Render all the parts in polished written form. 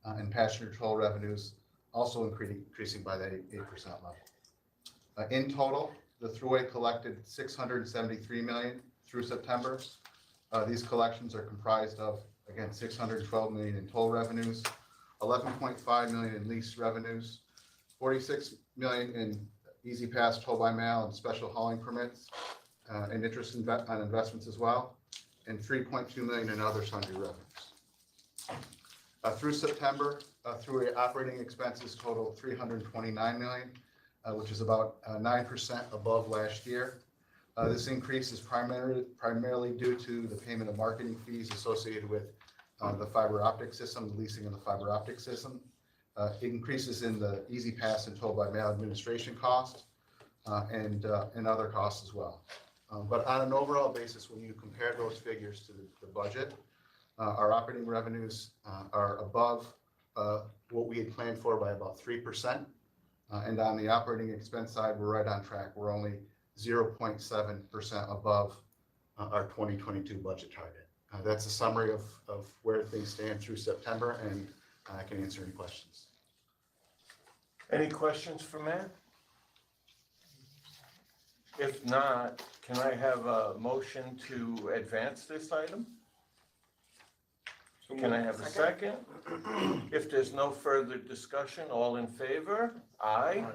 and passenger toll revenues also increasing by that 8% level. In total, the Thruway collected $673 million through September. These collections are comprised of, again, $612 million in toll revenues, $11.5 million in lease revenues, $46 million in EZ Pass toll by mail and special hauling permits, and interest on investments as well, and $3.2 million in other sundry revenues. Through September, Thruway operating expenses totaled $329 million, which is about 9% above last year. This increase is primarily due to the payment of marketing fees associated with the fiber optic system, the leasing of the fiber optic system, increases in the EZ Pass and toll by mail administration costs, and other costs as well. But on an overall basis, when you compare those figures to the budget, our operating revenues are above what we had planned for by about 3%. And on the operating expense side, we're right on track. We're only 0.7% above our 2022 budget target. That's a summary of where things stand through September, and I can answer any questions. Any questions for Matt? If not, can I have a motion to advance this item? Can I have a second? If there's no further discussion, all in favor? Aye.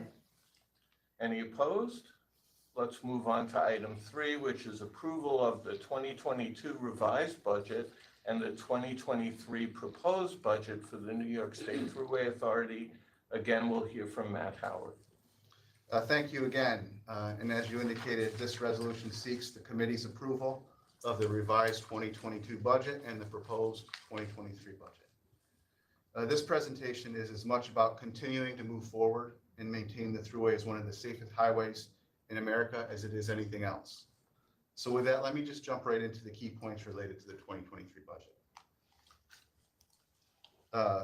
Any opposed? Let's move on to item 3, which is approval of the 2022 revised budget and the 2023 proposed budget for the New York State Thruway Authority. Again, we'll hear from Matt Howard. Thank you again. And as you indicated, this resolution seeks the committee's approval of the revised 2022 budget and the proposed 2023 budget. This presentation is as much about continuing to move forward and maintain the Thruway as one of the safest highways in America as it is anything else. So with that, let me just jump right into the key points related to the 2023 budget.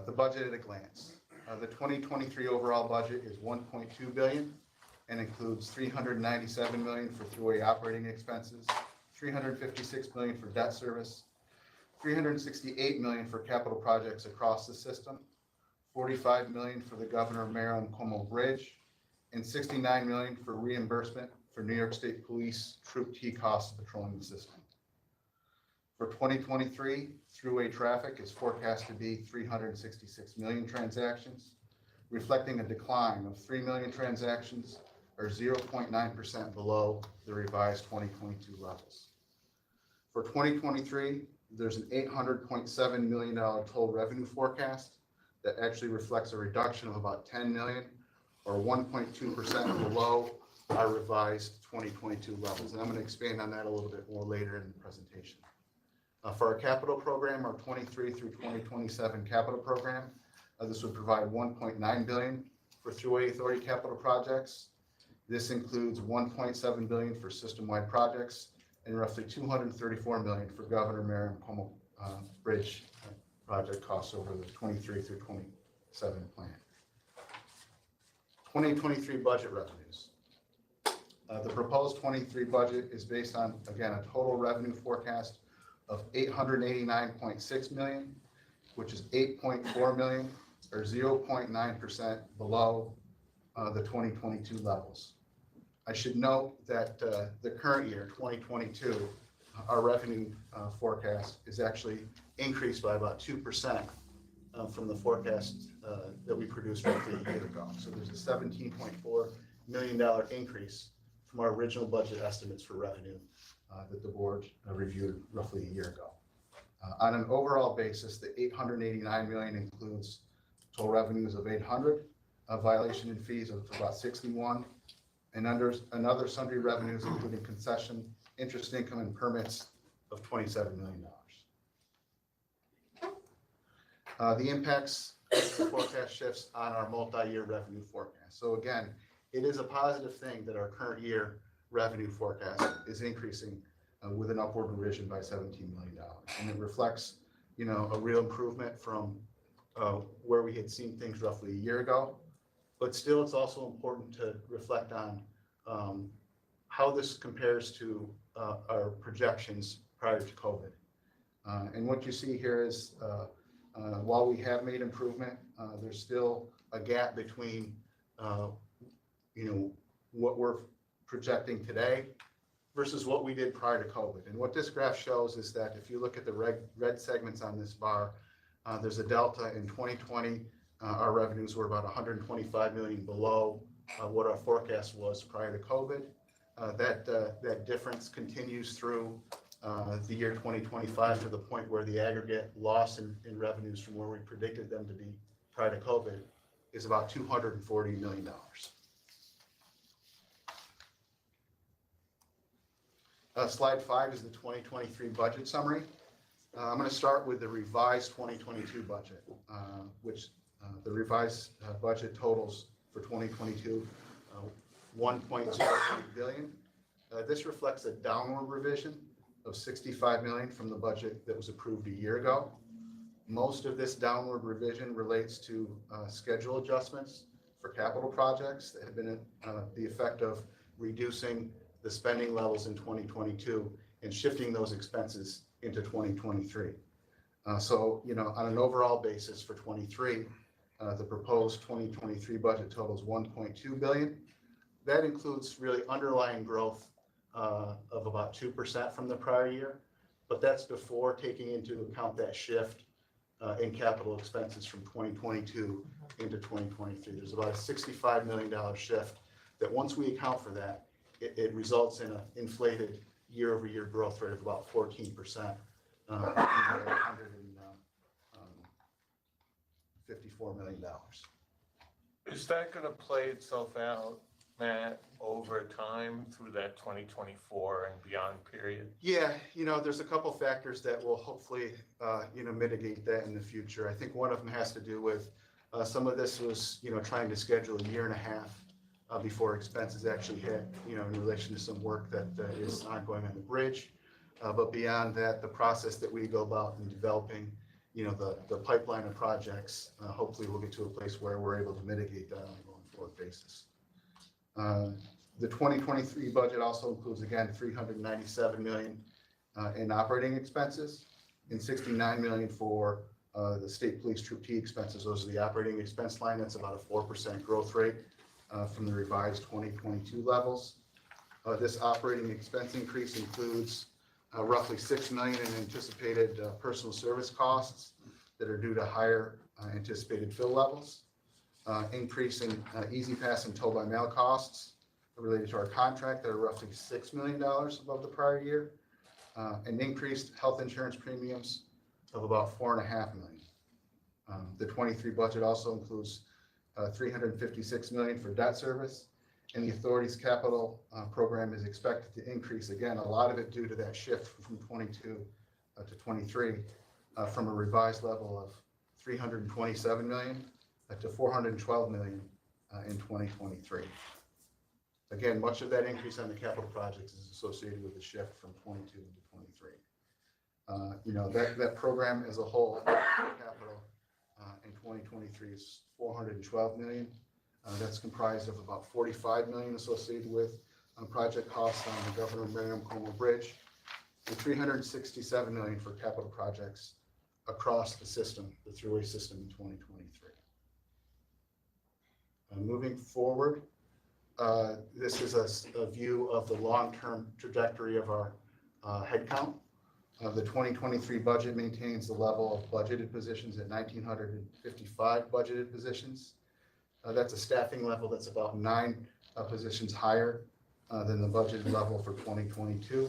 The budget at a glance. The 2023 overall budget is $1.2 billion and includes $397 million for Thruway operating expenses, $356 million for debt service, $368 million for capital projects across the system, $45 million for the Governor Mayor Como Bridge, and $69 million for reimbursement for New York State Police Troop T costs patrolling the system. For 2023, Thruway traffic is forecast to be 366 million transactions, reflecting a decline of 3 million transactions, or 0.9% below the revised 2022 levels. For 2023, there's an $800.7 million toll revenue forecast that actually reflects a reduction of about 10 million, or 1.2% below our revised 2022 levels. And I'm going to expand on that a little bit more later in the presentation. For our capital program, our 23 through 2027 capital program, this would provide $1.9 billion for Thruway Authority capital projects. This includes $1.7 billion for system-wide projects and roughly $234 million for Governor Mayor Como Bridge project costs over the 23 through 27 plan. 2023 budget revenues. The proposed 23 budget is based on, again, a total revenue forecast of $889.6 million, which is $8.4 million, or 0.9% below the 2022 levels. I should note that the current year, 2022, our revenue forecast is actually increased by about 2% from the forecast that we produced roughly a year ago. So there's a $17.4 million increase from our original budget estimates for revenue that the board reviewed roughly a year ago. On an overall basis, the $889 million includes total revenues of $800, violation and fees of about $61, and other sundry revenues, including concession, interest income, and permits of $27 million. The impacts of the forecast shifts on our multi-year revenue forecast. So again, it is a positive thing that our current year revenue forecast is increasing with an upward revision by $17 million. And it reflects, a real improvement from where we had seen things roughly a year ago. But still, it's also important to reflect on how this compares to our projections prior to COVID. And what you see here is While we have made improvement, there's still a gap between, what we're projecting today versus what we did prior to COVID. And what this graph shows is that if you look at the red segments on this bar, there's a delta. In 2020. Our revenues were about 125 million below what our forecast was prior to COVID. That difference continues through the year 2025 to the point where the aggregate loss in revenues from where we predicted them to be prior to COVID is about $240 million. Slide 5 is the 2023 budget summary. I'm going to start with the revised 2022 budget, which the revised budget totals for 2022 $1.08 billion. This reflects a downward revision of $65 million from the budget that was approved a year ago. Most of this downward revision relates to schedule adjustments for capital projects that have been the effect of reducing the spending levels in 2022 and shifting those expenses into 2023. So, on an overall basis for 23, the proposed 2023 budget totals $1.2 billion. That includes really underlying growth of about 2% from the prior year, but that's before taking into account that shift in capital expenses from 2022 into 2023. There's about a $65 million shift that once we account for that, it results in an inflated year-over-year growth rate of about 14%. $54 million. Is that going to play itself out, Matt, over time through that 2024 and beyond period? Yeah, there's a couple factors that will hopefully, mitigate that in the future. I think one of them has to do with some of this was, trying to schedule a year and a half before expenses actually hit, in relation to some work that is ongoing on the bridge. But beyond that, the process that we go about in developing the pipeline of projects, hopefully we'll get to a place where we're able to mitigate that on a going forward basis. The 2023 budget also includes, again, $397 million in operating expenses and $69 million for the state police troop T expenses. Those are the operating expense line. That's about a 4% growth rate from the revised 2022 levels. This operating expense increase includes roughly $6 million in anticipated personal service costs that are due to higher anticipated fill levels, increase in EZ Pass and tow by mail costs related to our contract that are roughly $6 million above the prior year, and increased health insurance premiums of about $4.5 million. The 23 budget also includes $356 million for debt service, and the authority's capital program is expected to increase again, a lot of it due to that shift from 22 to 23, from a revised level of $327 million to $412 million in 2023. Again, much of that increase on the capital projects is associated with the shift from 22 to 23. That program as a whole, capital in 2023 is $412 million. That's comprised of about $45 million associated with project costs on the Governor Merriam-Como Bridge, and $367 million for capital projects across the system, the Thruway system in 2023. Moving forward, this is a view of the long-term trajectory of our headcount. The 2023 budget maintains the level of budgeted positions at 1,955 budgeted positions. That's a staffing level that's about 9 positions higher than the budgeted level for 2022.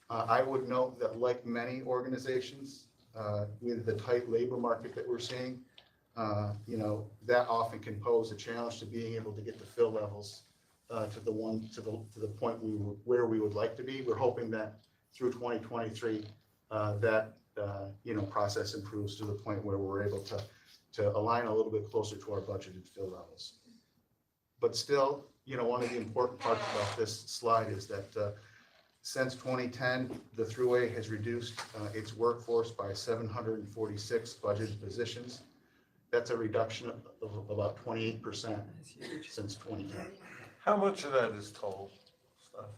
I would note that like many organizations, with the tight labor market that we're seeing, that often can pose a challenge to being able to get the fill levels to the point where we would like to be. We're hoping that through 2023, that process improves to the point where we're able to align a little bit closer to our budgeted fill levels. But still, one of the important parts about this slide is that since 2010, the Thruway has reduced its workforce by 746 budgeted positions. That's a reduction of about 28% since 2010. How much of that is toll stuff?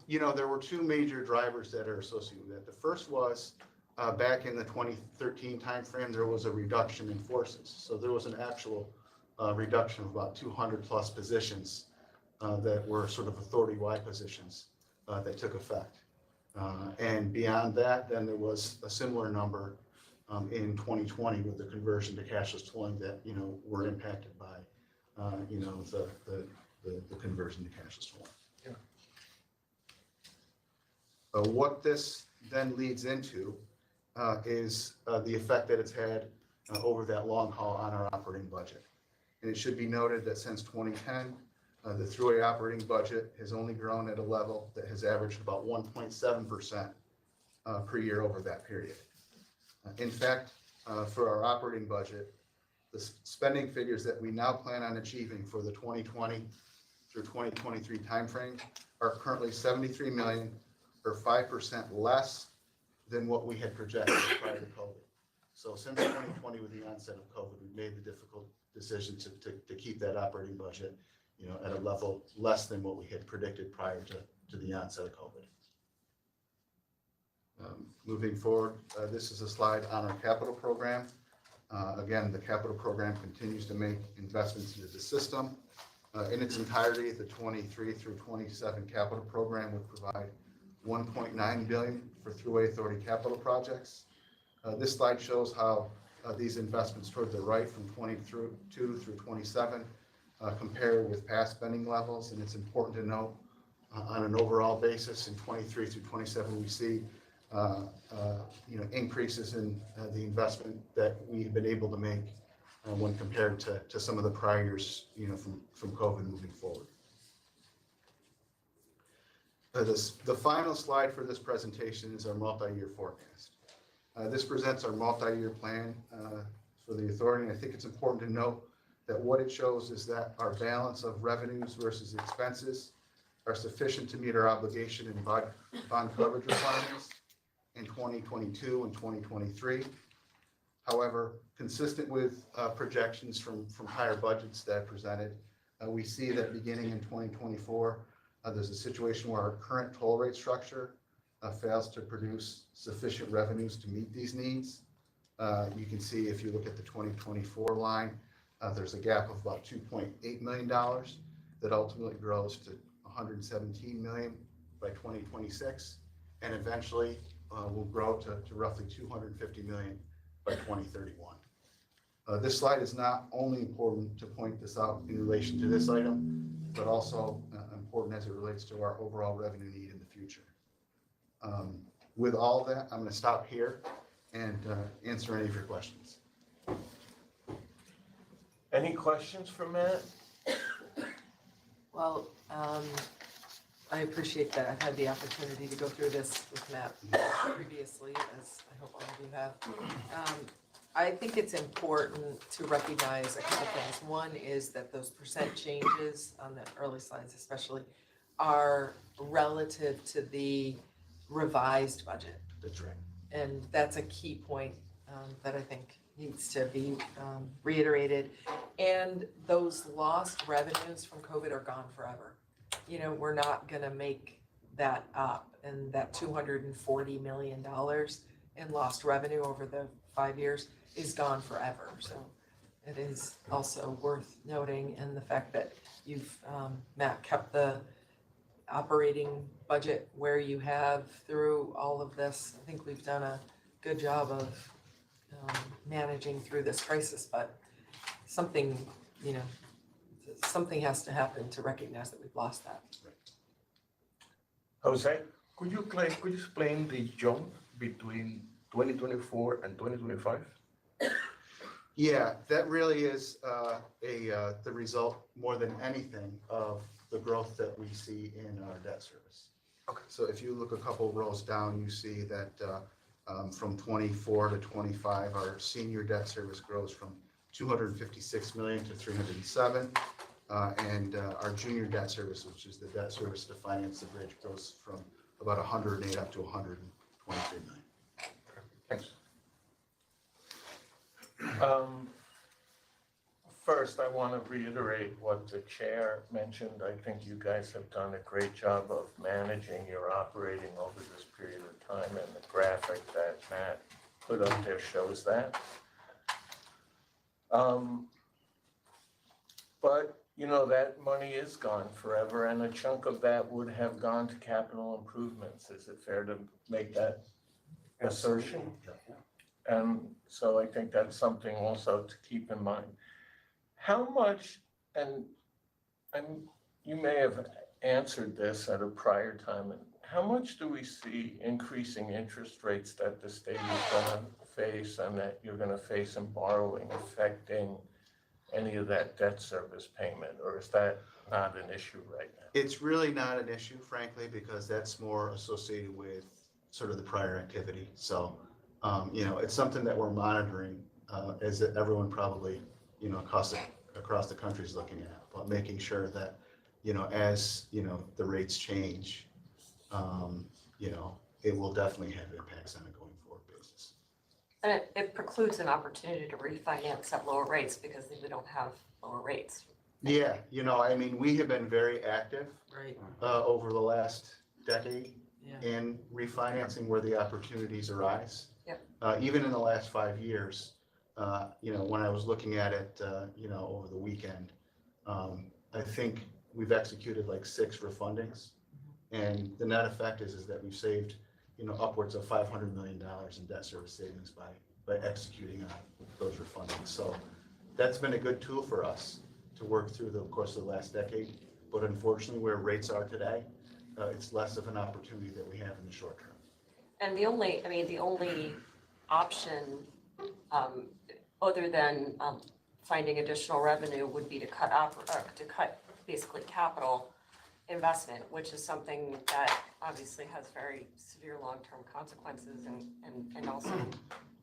There were 2 major drivers that are associated with that. The first was back in the 2013 timeframe, there was a reduction in forces. So there was an actual reduction of about 200 plus positions that were sort of authority-wide positions that took effect. And beyond that, then there was a similar number in 2020 with the conversion to cashless tolling that, were impacted by, the conversion to cashless tolling. Yeah. What this then leads into is the effect that it's had over that long haul on our operating budget. And it should be noted that since 2010, the Thruway operating budget has only grown at a level that has averaged about 1.7% per year over that period. In fact, for our operating budget, the spending figures that we now plan on achieving for the 2020 through 2023 timeframe are currently $73 million, or 5% less than what we had projected prior to COVID. So since 2020, with the onset of COVID, we made the difficult decision to keep that operating budget, at a level less than what we had predicted prior to the onset of COVID. Moving forward, this is a slide on our capital program. Again, the capital program continues to make investments into the system. In its entirety, the 23 through 27 capital program would provide $1.9 billion for Thruway Authority capital projects. This slide shows how these investments toward the right from 22 through 27 compare with past spending levels, and it's important to note on an overall basis in 23 through 27 we see increases in the investment that we've been able to make when compared to some of the prior years, from COVID moving forward. The final slide for this presentation is our multi-year forecast. This presents our multi-year plan for the authority, and I think it's important to note that what it shows is that our balance of revenues versus expenses are sufficient to meet our obligation and bond coverage requirements in 2022 and 2023. However, consistent with projections from higher budgets that I presented, we see that beginning in 2024, there's a situation where our current toll rate structure fails to produce sufficient revenues to meet these needs. You can see if you look at the 2024 line, there's a gap of about $2.8 million that ultimately grows to $117 million by 2026, and eventually will grow to roughly $250 million by 2031. This slide is not only important to point this out in relation to this item, but also important as it relates to our overall revenue need in the future. With all that, I'm going to stop here and answer any of your questions. Any questions for Matt? Well, I appreciate that. I've had the opportunity to go through this with Matt previously, as I hope all of you have. I think it's important to recognize a couple things. One is that those percent changes on the early slides especially are relative to the revised budget. That's right. And that's a key point that I think needs to be reiterated. And those lost revenues from COVID are gone forever. We're not going to make that up, and that $240 million in lost revenue over the 5 years is gone forever. So it is also worth noting, and the fact that you've, Matt, kept the operating budget where you have through all of this. I think we've done a good job of managing through this crisis, but something has to happen to recognize that we've lost that. Jose? Could you explain the jump between 2024 and 2025? Yeah, that really is the result more than anything of the growth that we see in our debt service. Okay. So if you look a couple rows down, you see that from 24 to 25, our senior debt service grows from 256 million to 307, and our junior debt service, which is the debt service to finance the bridge, grows from about 108 up to 123 million. Thanks. first, I want to reiterate what the chair mentioned. I think you guys have done a great job of managing your operating over this period of time, and the graphic that Matt put up there shows that. But, you know, that money is gone forever, and a chunk of that would have gone to capital improvements. Is it fair to make that assertion? And so I think that's something also to keep in mind. How much, and you may have answered this at a prior time, and how much do we see increasing interest rates that the state is gonna face and that you're gonna face in borrowing affecting any of that debt service payment, or is that not an issue right now? It's really not an issue, frankly, because that's more associated with sort of the prior activity. So, you know, it's something that we're monitoring, as everyone probably, you know, across the country is looking at, but making sure that, you know, as, you know, the rates change, you know, it will definitely have impacts on a going forward basis. And it precludes an opportunity to refinance at lower rates because we don't have lower rates. Yeah, you know, I mean, we have been very active Right, over the last decade yeah. in refinancing where the opportunities arise. Yep. Even in the last 5 years, you know, when I was looking at it, you know, over the weekend, I think we've executed like 6 refundings. And the net effect is that we've saved, you know, upwards of $500 million in debt service savings by executing on those refundings. So that's been a good tool for us to work through the course of the last decade. But unfortunately, where rates are today, it's less of an opportunity that we have in the short term. And the only option other than finding additional revenue would be to cut basically capital investment, which is something that obviously has very severe long-term consequences and also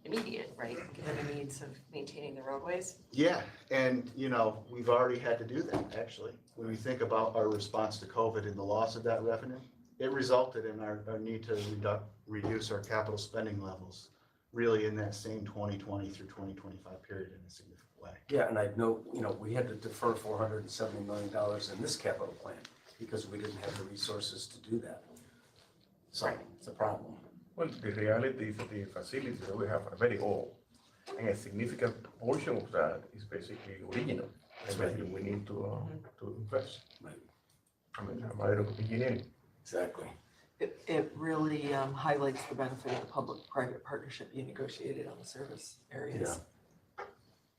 immediate, right? Given the needs of maintaining the roadways. Yeah, and you know, we've already had to do that, actually. When we think about our response to COVID and the loss of that revenue, it resulted in our need to reduce our capital spending levels really in that same 2020 through 2025 period in a significant way. Yeah, and I know, you know, we had to defer $470 million in this capital plan because we didn't have the resources to do that. So it's a problem. Well, the reality is that the facilities that we have are very old, and a significant portion of that is basically original. And Right. we need to invest. Right. I mean, a matter of engineering. Exactly. It really highlights the benefit of the public-private partnership you negotiated on the service areas.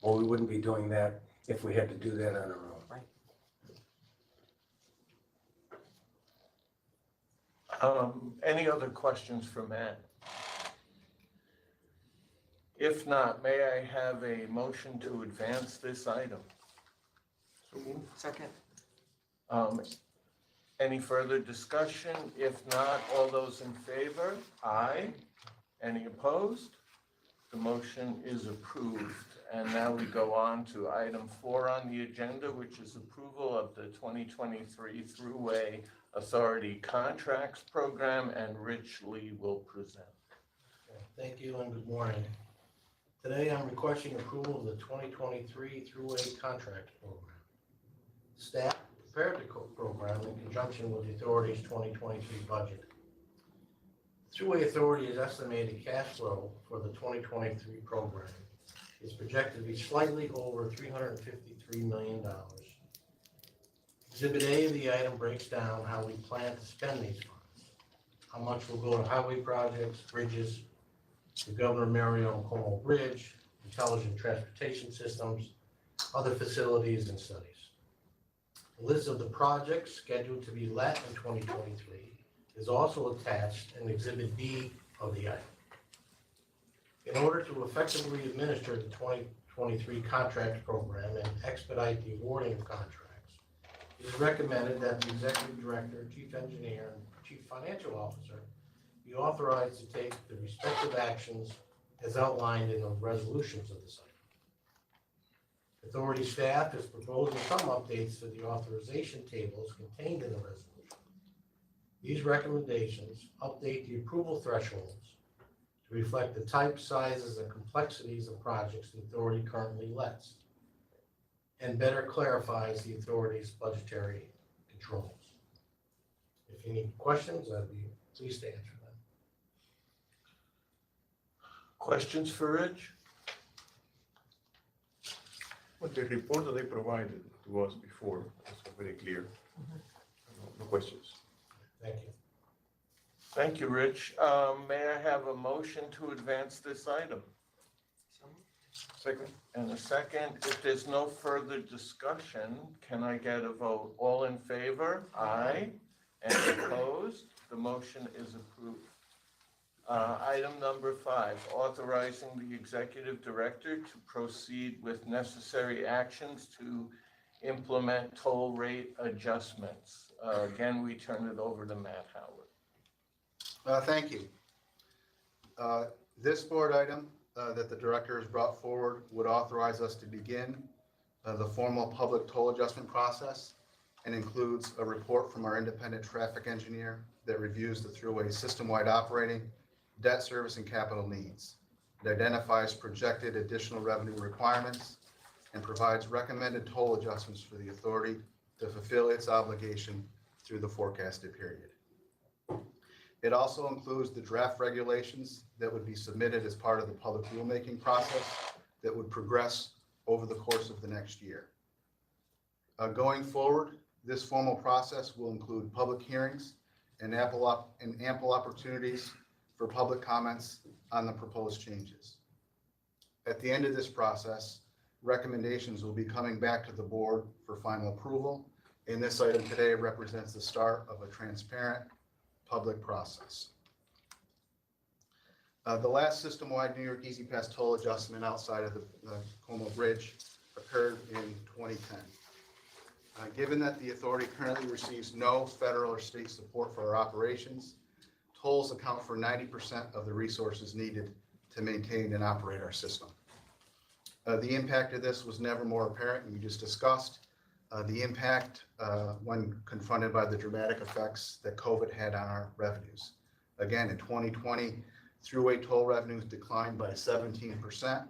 Well, we wouldn't be doing that if we had to do that on our own. Any other questions for Matt? If not, may I have a motion to advance this item? Second, Any further discussion? If not, all those in favor? Aye. Any opposed? The motion is approved. And now we go on to item 4 on the agenda, which is approval of the 2023 Thruway Authority Contracts Program, and Rich Lee will present. Thank you and good morning. Today I'm requesting approval of the 2023 Thruway Contract Program. Staff prepared the program in conjunction with the Authority's 2023 budget. The Thruway Authority has estimated cash flow for the 2023 program is projected to be slightly over $353 million. Exhibit A of the item breaks down how we plan to spend these funds. How much will go to highway projects, bridges, the Governor Mario Cuomo Bridge, intelligent transportation systems, other facilities and studies. The list of the projects scheduled to be let in 2023 is also attached in Exhibit B of the item. In order to effectively administer the 2023 contract program and expedite the awarding of contracts, it is recommended that the Executive Director, Chief Engineer, and Chief Financial Officer be authorized to take the respective actions as outlined in the resolutions of this item. Authority staff is proposing some updates to the authorization tables contained in the resolution. These recommendations update the approval thresholds to reflect the type, sizes, and complexities of projects the authority currently lets. and better clarifies the authority's budgetary controls. If you need questions, I'd be pleased to answer them. Questions for Rich? But the report that they provided to us before was very clear. No questions. Thank you. Thank you, Rich. May I have a motion to advance this item? Second. And a second, if there's no further discussion, can I get a vote? All in favor? Aye. Any opposed? The motion is approved. Item number 5, authorizing the executive director to proceed with necessary actions to implement toll rate adjustments. Again, we turn it over to Matt Howard. Thank you. This board item that the director has brought forward would authorize us to begin the formal public toll adjustment process and includes a report from our independent traffic engineer that reviews the Thruway system-wide operating, debt service, and capital needs. It identifies projected additional revenue requirements and provides recommended toll adjustments for the authority to fulfill its obligation through the forecasted period. It also includes the draft regulations that would be submitted as part of the public rulemaking process that would progress over the course of the next year. Going forward, this formal process will include public hearings and ample opportunities for public comments on the proposed changes. At the end of this process, recommendations will be coming back to the board for final approval, and this item today represents the start of a transparent public process. The last system-wide New York EZ Pass toll adjustment outside of the Como Bridge occurred in 2010. Given that the authority currently receives no federal or state support for our operations, tolls account for 90% of the resources needed to maintain and operate our system. The impact of this was never more apparent, and we just discussed the impact when confronted by the dramatic effects that COVID had on our revenues. Again, in 2020, Thruway toll revenues declined by 17%,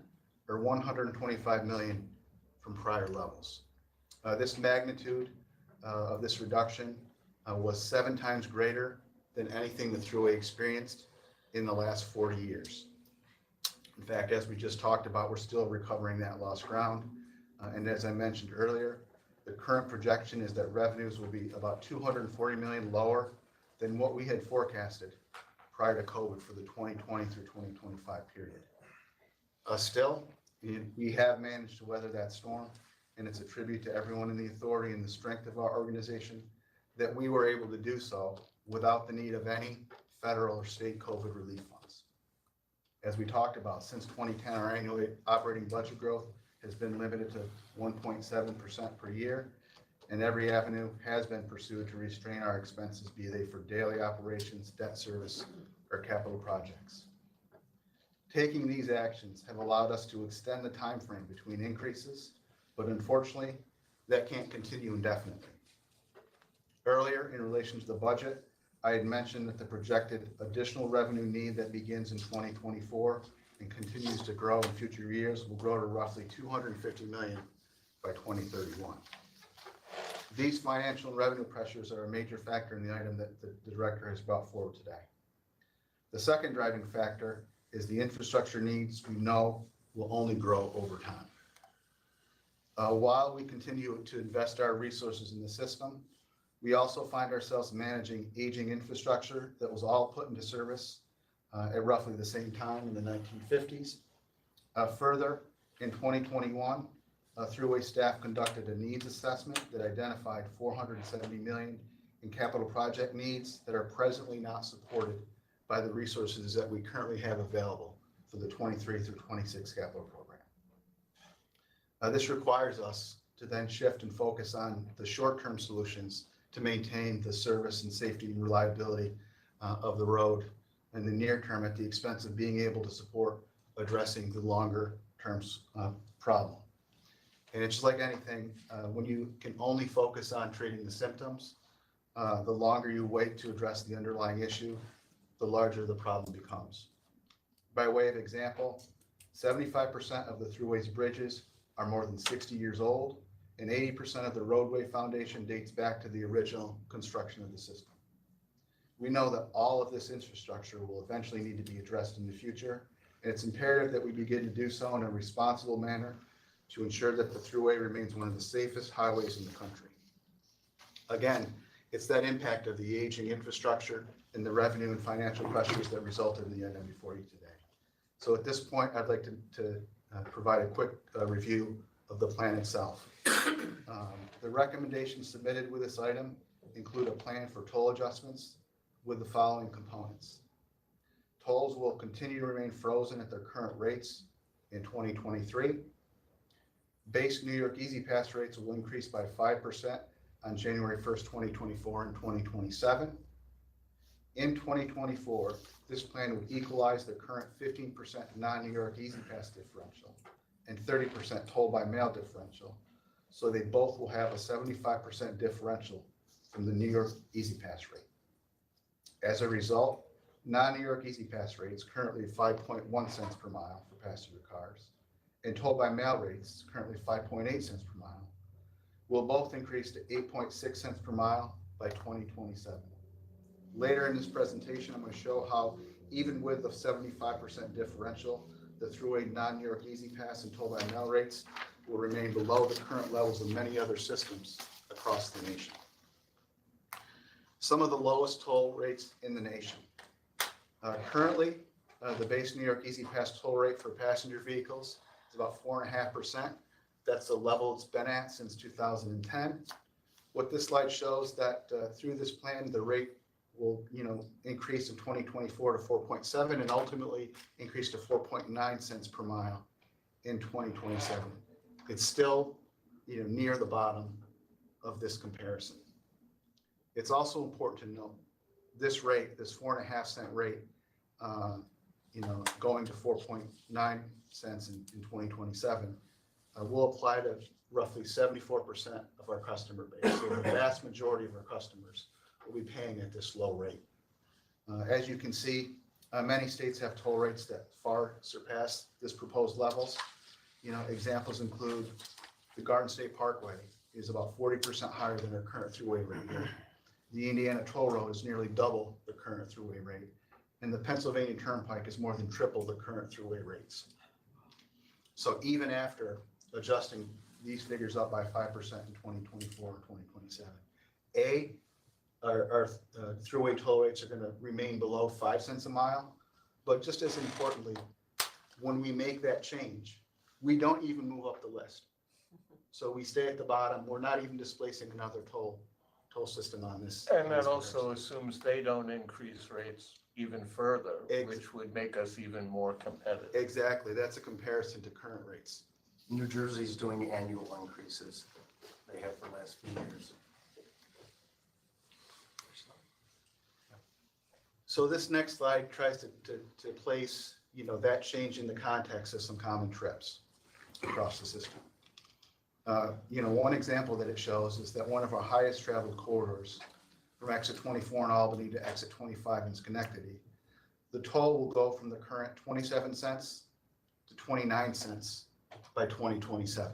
or $125 million from prior levels. This magnitude of this reduction was 7 times greater than anything the Thruway experienced in the last 40 years. In fact, as we just talked about, we're still recovering that lost ground. And as I mentioned earlier, the current projection is that revenues will be about $240 million lower than what we had forecasted prior to COVID for the 2020 through 2025 period. Still, we have managed to weather that storm, and it's a tribute to everyone in the authority and the strength of our organization that we were able to do so without the need of any federal or state COVID relief funds. As we talked about, since 2010, our annual operating budget growth has been limited to 1.7% per year, and every avenue has been pursued to restrain our expenses, be they for daily operations, debt service, or capital projects. Taking these actions have allowed us to extend the time frame between increases, but unfortunately, that can't continue indefinitely. Earlier, in relation to the budget, I had mentioned that the projected additional revenue need that begins in 2024 and continues to grow in future years will grow to roughly $250 million by 2031. These financial and revenue pressures are a major factor in the item that the director has brought forward today. The second driving factor is the infrastructure needs we know will only grow over time. While we continue to invest our resources in the system, we also find ourselves managing aging infrastructure that was all put into service at roughly the same time in the 1950s. Further, in 2021, Thruway staff conducted a needs assessment that identified $470 million in capital project needs that are presently not supported by the resources that we currently have available for the 23 through 26 capital program. This requires us to then shift and focus on the short-term solutions to maintain the service and safety and reliability of the road in the near term at the expense of being able to support addressing the longer term problem. And it's just like anything, when you can only focus on treating the symptoms, the longer you wait to address the underlying issue, the larger the problem becomes. By way of example, 75% of the Thruway's bridges are more than 60 years old, and 80% of the roadway foundation dates back to the original construction of the system. We know that all of this infrastructure will eventually need to be addressed in the future, and it's imperative that we begin to do so in a responsible manner to ensure that the Thruway remains one of the safest highways in the country. Again, it's that impact of the aging infrastructure and the revenue and financial pressures that resulted in the item before you today. So at this point, I'd like to provide a quick review of the plan itself. The recommendations submitted with this item include a plan for toll adjustments with the following components. Tolls will continue to remain frozen at their current rates in 2023. Base New York EZ Pass rates will increase by 5% on January 1st, 2024 and 2027. In 2024, this plan would equalize the current 15% non-New York EZ Pass differential and 30% toll by mail differential. So they both will have a 75% differential from the New York EZ Pass rate. As a result, non-New York EZ Pass rates, currently 5.1 cents per mile for passenger cars, and toll by mail rates, currently 5.8 cents per mile, will both increase to 8.6 cents per mile by 2027. Later in this presentation, I'm going to show how, even with the 75% differential, the Thruway non-New York EZ Pass and toll by mail rates will remain below the current levels of many other systems across the nation. Some of the lowest toll rates in the nation. Currently, the base New York EZ Pass toll rate for passenger vehicles is about 4.5%. That's the level it's been at since 2010. What this slide shows that through this plan, the rate will increase in 2024 to 4.7 and ultimately increase to 4.9 cents per mile in 2027. It's still near the bottom of this comparison. It's also important to note this rate, this 4.5 cent rate, going to 4.9 cents in 2027, will apply to roughly 74% of our customer base. So the vast majority of our customers will be paying at this low rate. As you can see, many states have toll rates that far surpass this proposed levels. Examples include the Garden State Parkway is about 40% higher than our current Thruway rate here. The Indiana Toll Road is nearly double the current Thruway rate, and the Pennsylvania Turnpike is more than triple the current Thruway rates. So even after adjusting these figures up by 5% in 2024 and 2027, our Thruway toll rates are going to remain below 5 cents a mile. But just as importantly, when we make that change, we don't even move up the list. So we stay at the bottom. We're not even displacing another toll system on this. And that also assumes they don't increase rates even further, which would make us even more competitive. Exactly. That's a comparison to current rates. New Jersey's doing annual increases. They have for the last few years. So this next slide tries to place, that change in the context of some common trips across the system. One example that it shows is that one of our highest traveled corridors from exit 24 in Albany to exit 25 in Schenectady, the toll will go from the current 27 cents to 29 cents by 2027.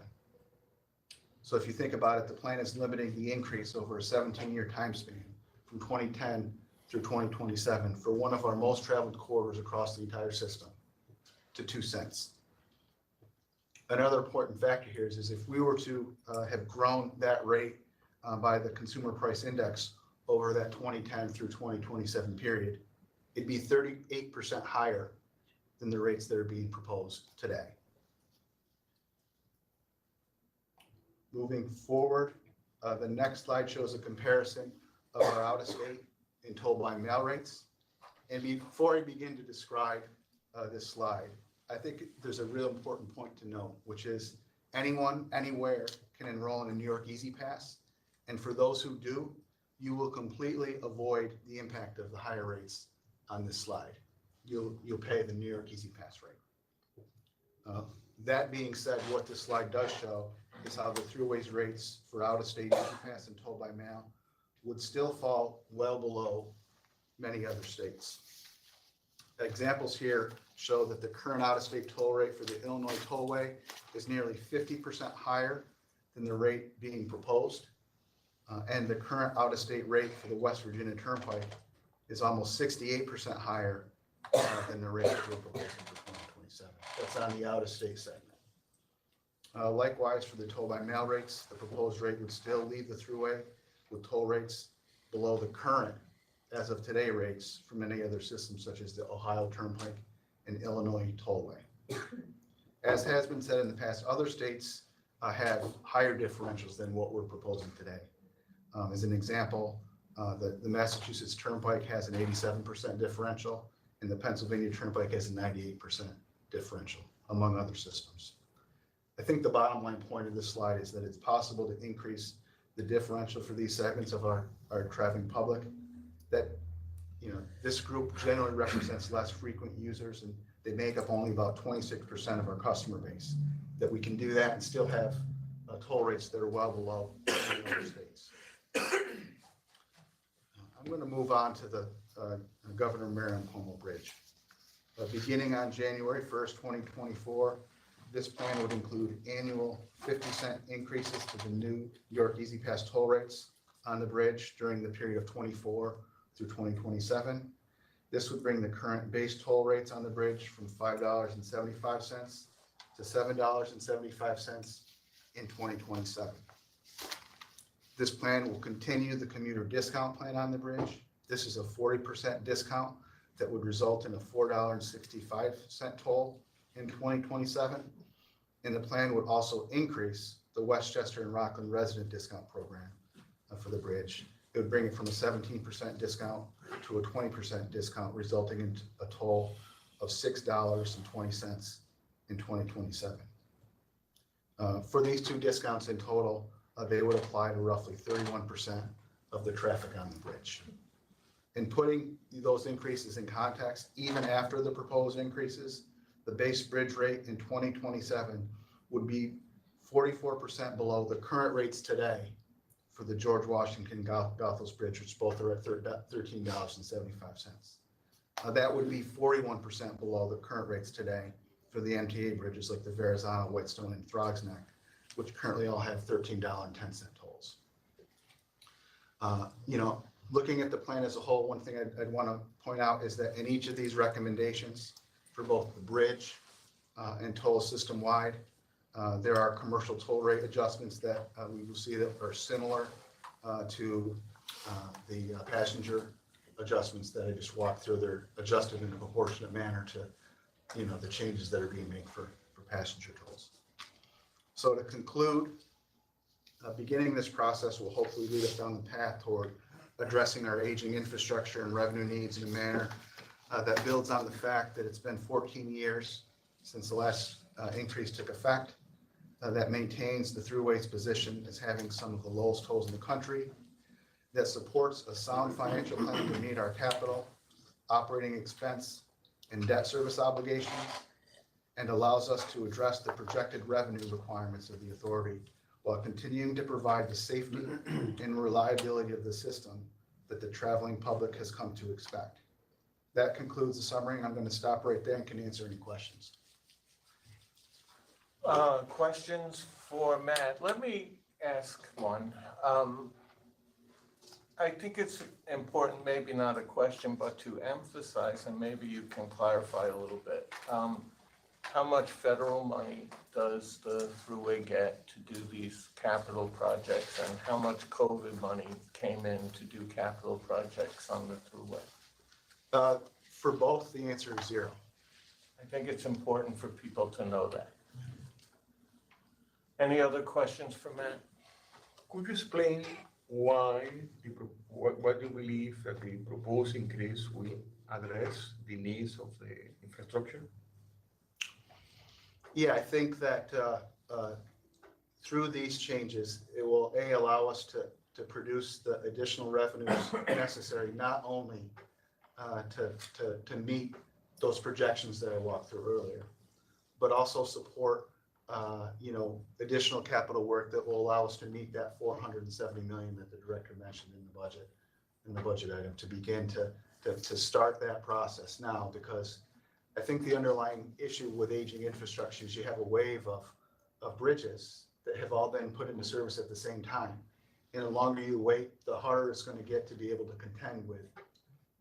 So if you think about it, the plan is limiting the increase over a 17-year time span from 2010 through 2027 for one of our most traveled corridors across the entire system to 2 cents. Another important factor here is if we were to have grown that rate by the Consumer Price Index over that 2010 through 2027 period, it'd be 38% higher than the rates that are being proposed today. Moving forward, the next slide shows a comparison of our out-of-state and toll by mail rates. And before I begin to describe this slide, I think there's a real important point to note, which is anyone, anywhere can enroll in a New York EZ Pass. And for those who do, you will completely avoid the impact of the higher rates on this slide. You'll pay the New York EZ Pass rate. That being said, what this slide does show is how the Thruway's rates for out-of-state EZ Pass and toll by mail would still fall well below many other states. Examples here show that the current out-of-state toll rate for the Illinois Tollway is nearly 50% higher than the rate being proposed. And the current out-of-state rate for the West Virginia Turnpike is almost 68% higher than the rate we're proposing for 2027. That's on the out-of-state segment. Likewise, for the toll by mail rates, the proposed rate would still leave the Thruway with toll rates below the current, as of today, rates from any other system such as the Ohio Turnpike and Illinois Tollway. As has been said in the past, other states have higher differentials than what we're proposing today. As an example, the Massachusetts Turnpike has an 87% differential, and the Pennsylvania Turnpike has a 98% differential, among other systems. I think the bottom line point of this slide is that it's possible to increase the differential for these segments of our traveling public. That, this group generally represents less frequent users, and they make up only about 26% of our customer base. That we can do that and still have toll rates that are well below the other states. I'm going to move on to the Governor Merriam Como Bridge. Beginning on January 1st, 2024, this plan would include annual 50-cent increases to the New York EZ Pass toll rates on the bridge during the period of 24 through 2027. This would bring the current base toll rates on the bridge from $5.75 to $7.75 in 2027. This plan will continue the commuter discount plan on the bridge. This is a 40% discount that would result in a $4.65 toll in 2027. And the plan would also increase the Westchester and Rockland resident discount program for the bridge. It would bring it from a 17% discount to a 20% discount, resulting in a toll of $6.20 in 2027. For these two discounts in total, they would apply to roughly 31% of the traffic on the bridge. In putting those increases in context, even after the proposed increases, the base bridge rate in 2027 would be 44% below the current rates today for the George Washington Goethals Bridge, which both are at $13.75. That would be 41% below the current rates today for the MTA bridges like the Verrazano, Whetstone, and Throgs Neck, which currently all have $13.10 tolls. Looking at the plan as a whole, one thing I'd want to point out is that in each of these recommendations for both the bridge and toll system-wide, there are commercial toll rate adjustments that we will see that are similar to the passenger adjustments that I just walked through. They're adjusted in a proportionate manner to the changes that are being made for passenger tolls. So to conclude, beginning this process will hopefully lead us down the path toward addressing our aging infrastructure and revenue needs in a manner that builds on the fact that it's been 14 years since the last increase took effect, that maintains the Thruway's position as having some of the lowest tolls in the country, that supports a sound financial plan to meet our capital, operating expense, and debt service obligations, and allows us to address the projected revenue requirements of the authority while continuing to provide the safety and reliability of the system that the traveling public has come to expect. That concludes the summary. I'm going to stop right there and can answer any questions. Questions for Matt? Let me ask one. I think it's important, maybe not a question, but to emphasize, and maybe you can clarify a little bit. How much federal money does the Thruway get to do these capital projects, and how much COVID money came in to do capital projects on the Thruway? For both, the answer is zero. I think it's important for people to know that. Any other questions for Matt? Could you explain why what you believe that the proposed increase will address the needs of the infrastructure? Yeah, I think that through these changes, it will allow us to produce the additional revenues necessary, not only to meet those projections that I walked through earlier, but also support additional capital work that will allow us to meet that $470 million that the director mentioned in the budget item, to begin to start that process now, because I think the underlying issue with aging infrastructure is you have a wave of bridges that have all been put into service at the same time. And the longer you wait, the harder it's going to get to be able to contend with,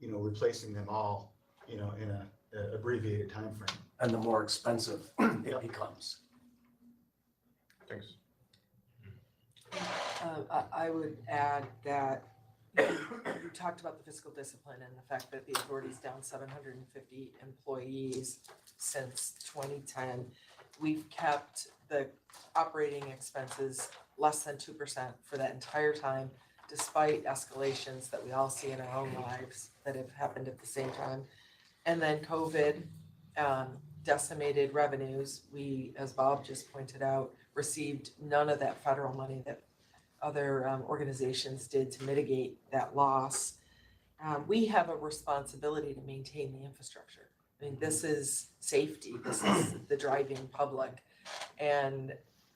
replacing them all, in a abbreviated timeframe. And the more expensive it becomes. Thanks. I would add that you talked about the fiscal discipline and the fact that the authority's down 750 employees since 2010. We've kept the operating expenses less than 2% for that entire time, despite escalations that we all see in our own lives that have happened at the same time. And then COVID decimated revenues. We, as Bob just pointed out, received none of that federal money that other organizations did to mitigate that loss. We have a responsibility to maintain the infrastructure. I mean, this is safety, this is the driving public. And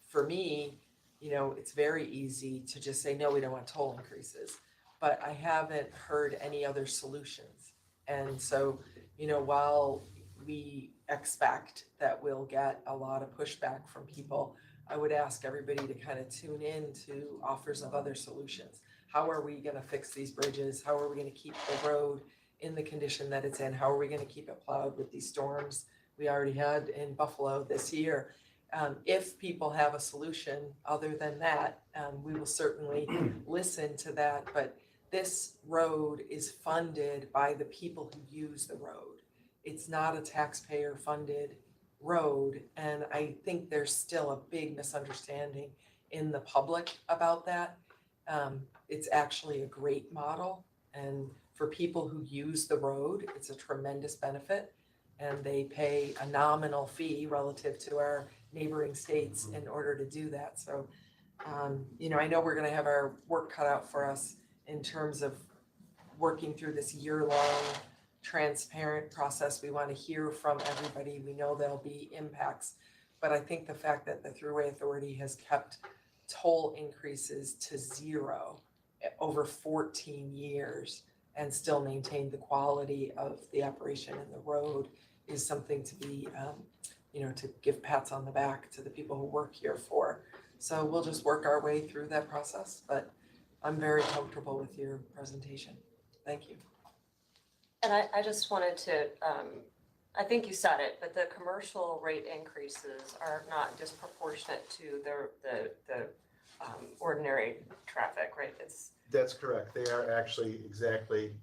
for me, it's very easy to just say, no, we don't want toll increases. But I haven't heard any other solutions. And so, while we expect that we'll get a lot of pushback from people, I would ask everybody to kind of tune in to offers of other solutions. How are we gonna fix these bridges? How are we gonna keep the road in the condition that it's in? How are we gonna keep it plowed with these storms we already had in Buffalo this year? If people have a solution other than that, we will certainly listen to that. But this road is funded by the people who use the road. It's not a taxpayer-funded road, and I think there's still a big misunderstanding in the public about that. It's actually a great model, and for people who use the road, it's a tremendous benefit, and they pay a nominal fee relative to our neighboring states in order to do that. So, I know we're gonna have our work cut out for us in terms of working through this year-long transparent process. We want to hear from everybody. We know there'll be impacts, but I think the fact that the Thruway Authority has kept toll increases to 0 over 14 years and still maintained the quality of the operation and the road is something to be, to give pats on the back to the people who work here for. So we'll just work our way through that process, but I'm very comfortable with your presentation. Thank you. And I just wanted to, I think you said it, but the commercial rate increases are not disproportionate to the ordinary traffic, right? That's correct. They are actually exactly,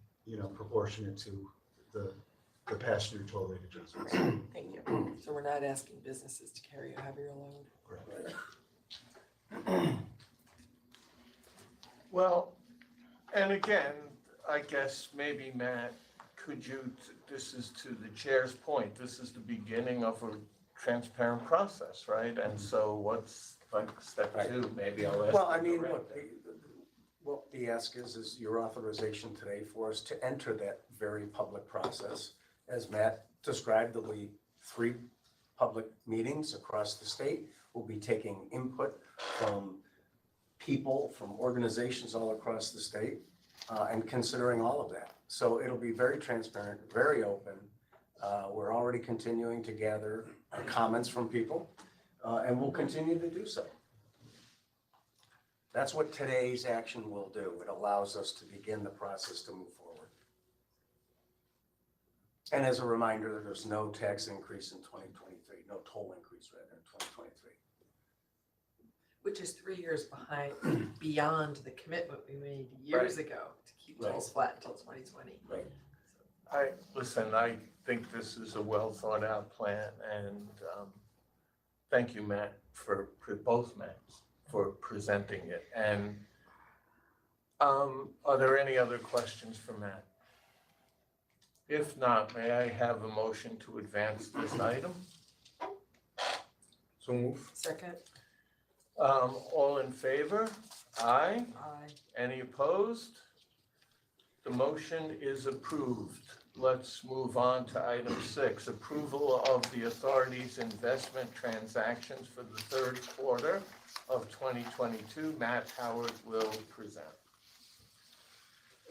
proportionate to the passenger toll rate adjustments. Thank you. So we're not asking businesses to carry a heavier load. Correct. Well, and again, I guess maybe Matt, could you, this is to the chair's point, this is the beginning of a transparent process, right? And so what's like step two? Maybe I'll ask. Well, I the mean, director. what the ask is your authorization today for us to enter that very public process. As Matt described, there'll be 3 public meetings across the state. We'll be taking input from people, from organizations all across the state, and considering all of that. So it'll be very transparent, very open. We're already continuing to gather comments from people, and we'll continue to do so. That's what today's action will do. It allows us to begin the process to move forward. And as a reminder, there's no tax increase in 2023, no toll increase rather in 2023. Which is 3 years beyond the commitment we made years ago to keep tolls flat until 2020. Right. I think this is a well thought out plan, and thank you, Matt, for both Matts for presenting it. And are there any other questions for Matt? If not, may I have a motion to advance this item? So move. Second? All in favor? Aye. Aye. Any opposed? The motion is approved. Let's move on to item 6, approval of the authority's investment transactions for the third quarter of 2022. Matt Howard will present.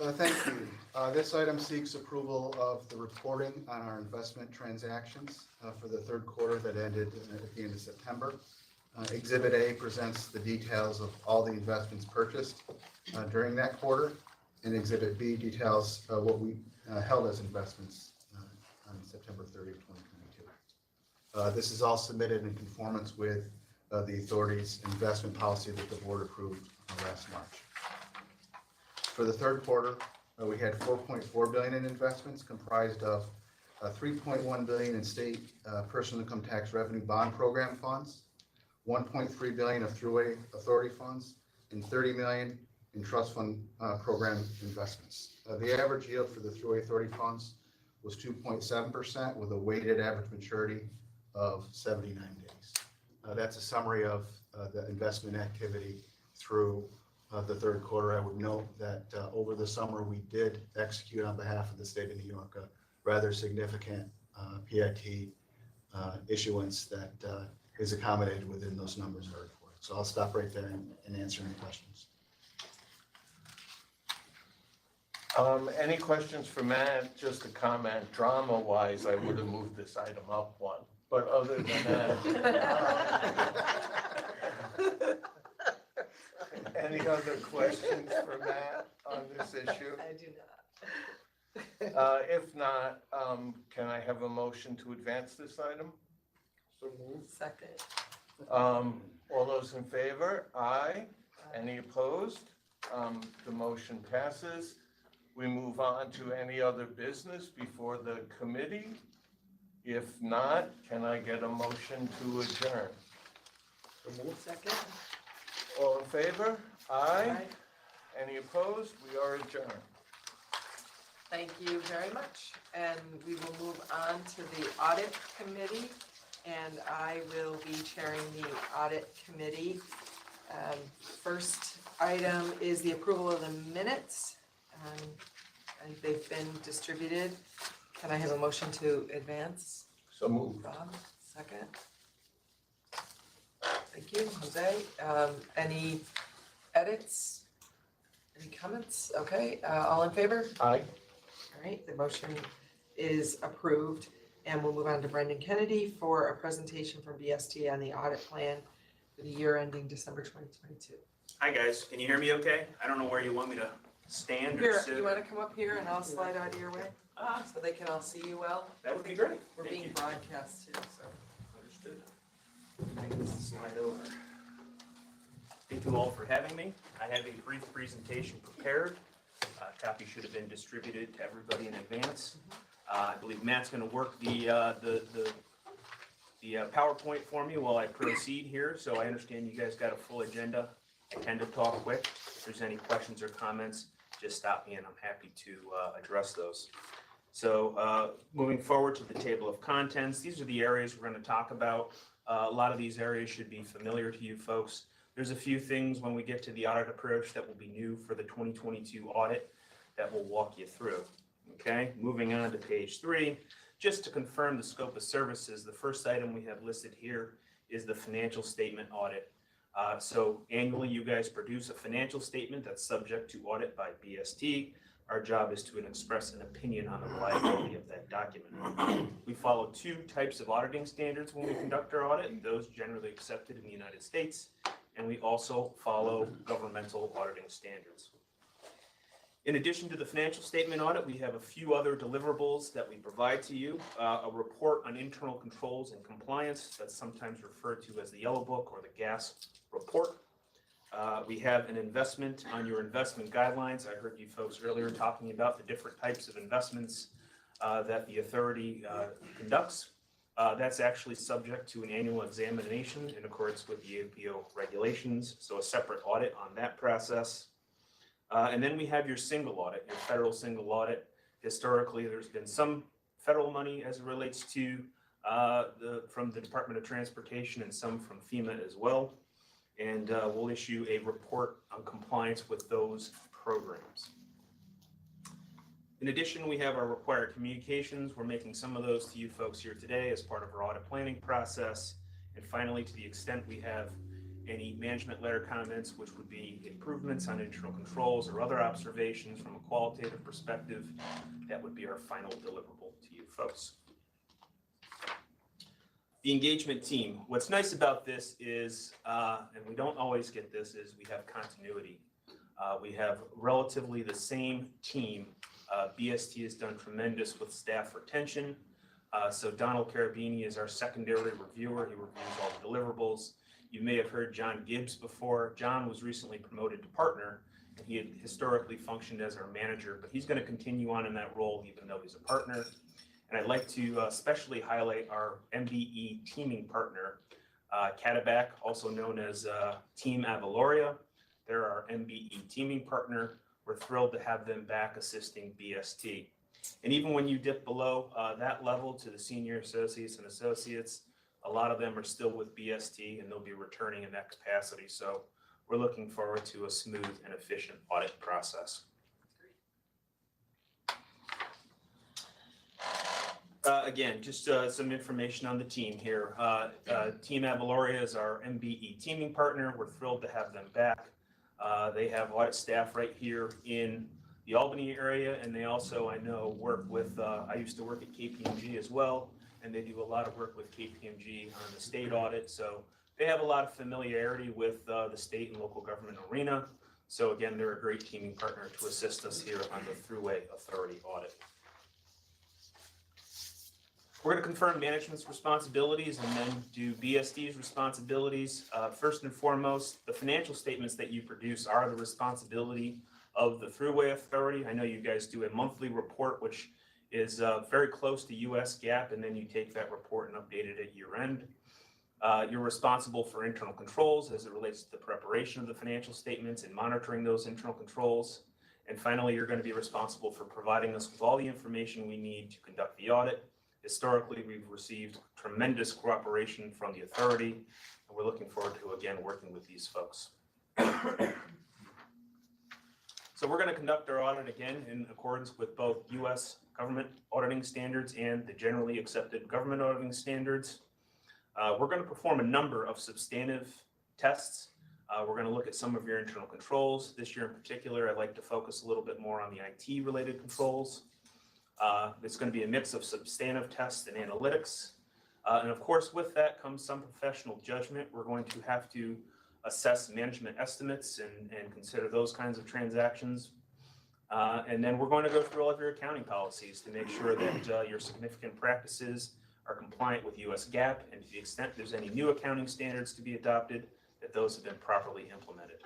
Thank you. This item seeks approval of the reporting on our investment transactions for the third quarter that ended at the end of September. Exhibit A presents the details of all the investments purchased during that quarter, and Exhibit B details what we held as investments on September 30th, 2022. This is all submitted in conformance with the authority's investment policy that the board approved last March. For the third quarter, we had $4.4 billion in investments, comprised of $3.1 billion in state personal income tax revenue bond program funds, $1.3 billion of Thruway Authority funds, and $30 million in trust fund program investments. The average yield for the Thruway Authority funds was 2.7% with a weighted average maturity of 79 days. That's a summary of the investment activity through the third quarter. I would note that over the summer, we did execute on behalf of the state of New York a rather significant PIT issuance that is accommodated within those numbers I reported. So I'll stop right there and answer any questions. Any questions for Matt? Just a comment, drama-wise, I would have moved this item up one, but other than that. Any other questions for Matt on this issue? I do If not, can I have a motion to advance this item? So moved. Second. All those in favor? Aye. Any opposed? The motion passes. We move on to any other business before the committee. If not, can I get a motion to adjourn? So moved. Second. All in favor? Aye. Any opposed? We are adjourned. Thank you very much. And we will move on to the audit committee. And I will be chairing the audit committee. First item is the approval of the minutes. And they've been distributed. Can I have a motion to advance? So moved. Rob, second. Thank you, Jose. Any edits? Any comments? Okay, all in favor? Aye. All right, the motion is approved. And we'll move on to Brendan Kennedy for a presentation from BST on the audit plan for the year ending December 2022. Hi guys, can you hear me okay? I don't know where you want me to stand or Here, sit. you want to come up here and I'll slide out of your way so they can all see you well? That would be great. We're Thank being you. broadcast too, so. Understood. I can slide over. Thank you all for having me. I have a brief presentation prepared. A copy should have been distributed to everybody in advance. I believe Matt's going to work the PowerPoint for me while I proceed here. So I understand you guys got a full agenda. I tend to talk quick. If there's any questions or comments, just stop me and I'm happy to address those. So moving forward to the table of contents, these are the areas we're going to talk about. A lot of these areas should be familiar to you folks. There's a few things when we get to the audit approach that will be new for the 2022 audit that we'll walk you through. Okay, moving on to page 3, just to confirm the scope of services, the first item we have listed here is the financial statement audit. So annually, you guys produce a financial statement that's subject to audit by BST. Our job is to express an opinion on the reliability of that document. We follow 2 types of auditing standards when we conduct our audit, those generally accepted in the United States, and we also follow governmental auditing standards. In addition to the financial statement audit, we have a few other deliverables that we provide to you. A report on internal controls and compliance, that's sometimes referred to as the Yellow Book or the GASB report. We have an investment on your investment guidelines. I heard you folks earlier talking about the different types of investments that the authority conducts. That's actually subject to an annual examination in accordance with the APO regulations, so a separate audit on that process. And then we have your single audit, your federal single audit. Historically, there's been some federal money as it relates to from the Department of Transportation and some from FEMA as well. And we'll issue a report on compliance with those programs. In addition, we have our required communications. We're making some of those to you folks here today as part of our audit planning process. And finally, to the extent we have any management letter comments, which would be improvements on internal controls or other observations from a qualitative perspective, that would be our final deliverable to you folks. The engagement team. What's nice about this is, and we don't always get this, is we have continuity. We have relatively the same team. BST has done tremendous with staff retention. So Donald Carabini is our secondary reviewer. He reviews all the deliverables. You may have heard John Gibbs before. John was recently promoted to partner, and he had historically functioned as our manager, but he's going to continue on in that role even though he's a partner. And I'd like to especially highlight our MBE teaming partner, Catabac, also known as Team Avaloria. They're our MBE teaming partner. We're thrilled to have them back assisting BST. And even when you dip below that level to the senior associates and associates, a lot of them are still with BST and they'll be returning in that capacity. So we're looking forward to a smooth and efficient audit process. Again, just some information on the team here. Team Avaloria is our MBE teaming partner. We're thrilled to have them back. They have audit staff right here in the Albany area, and they also, I know, work with, I used to work at KPMG as well, and they do a lot of work with KPMG on the state audit. So they have a lot of familiarity with the state and local government arena. So again, they're a great teaming partner to assist us here on the Thruway Authority audit. We're going to confirm management's responsibilities and then do BST's responsibilities. First and foremost, the financial statements that you produce are the responsibility of the Thruway Authority. I know you guys do a monthly report, which is very close to US GAAP, and then you take that report and update it at year end. You're responsible for internal controls as it relates to the preparation of the financial statements and monitoring those internal controls. And finally, you're going to be responsible for providing us with all the information we need to conduct the audit. Historically, we've received tremendous cooperation from the authority, and we're looking forward to, again, working with these folks. So we're going to conduct our audit again in accordance with both U.S. government auditing standards and the generally accepted government auditing standards. We're going to perform a number of substantive tests. We're going to look at some of your internal controls. This year in particular, I'd like to focus a little bit more on the IT-related controls. It's going to be a mix of substantive tests and analytics. And of course, with that comes some professional judgment. We're going to have to assess management estimates and consider those kinds of transactions. And then we're going to go through all of your accounting policies to make sure that your significant practices are compliant with US GAAP, and to the extent there's any new accounting standards to be adopted, that those have been properly implemented.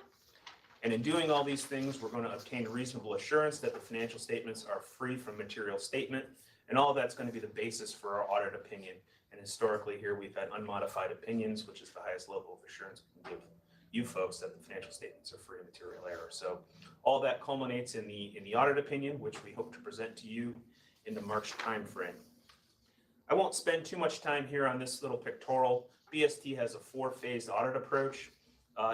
And in doing all these things, we're going to obtain a reasonable assurance that the financial statements are free from material statement, and all of that's going to be the basis for our audit opinion. And historically here, we've had unmodified opinions, which is the highest level of assurance we can give you folks that the financial statements are free of material error. So all that culminates in the audit opinion, which we hope to present to you in the March timeframe. I won't spend too much time here on this little pictorial. BST has a 4-phased audit approach.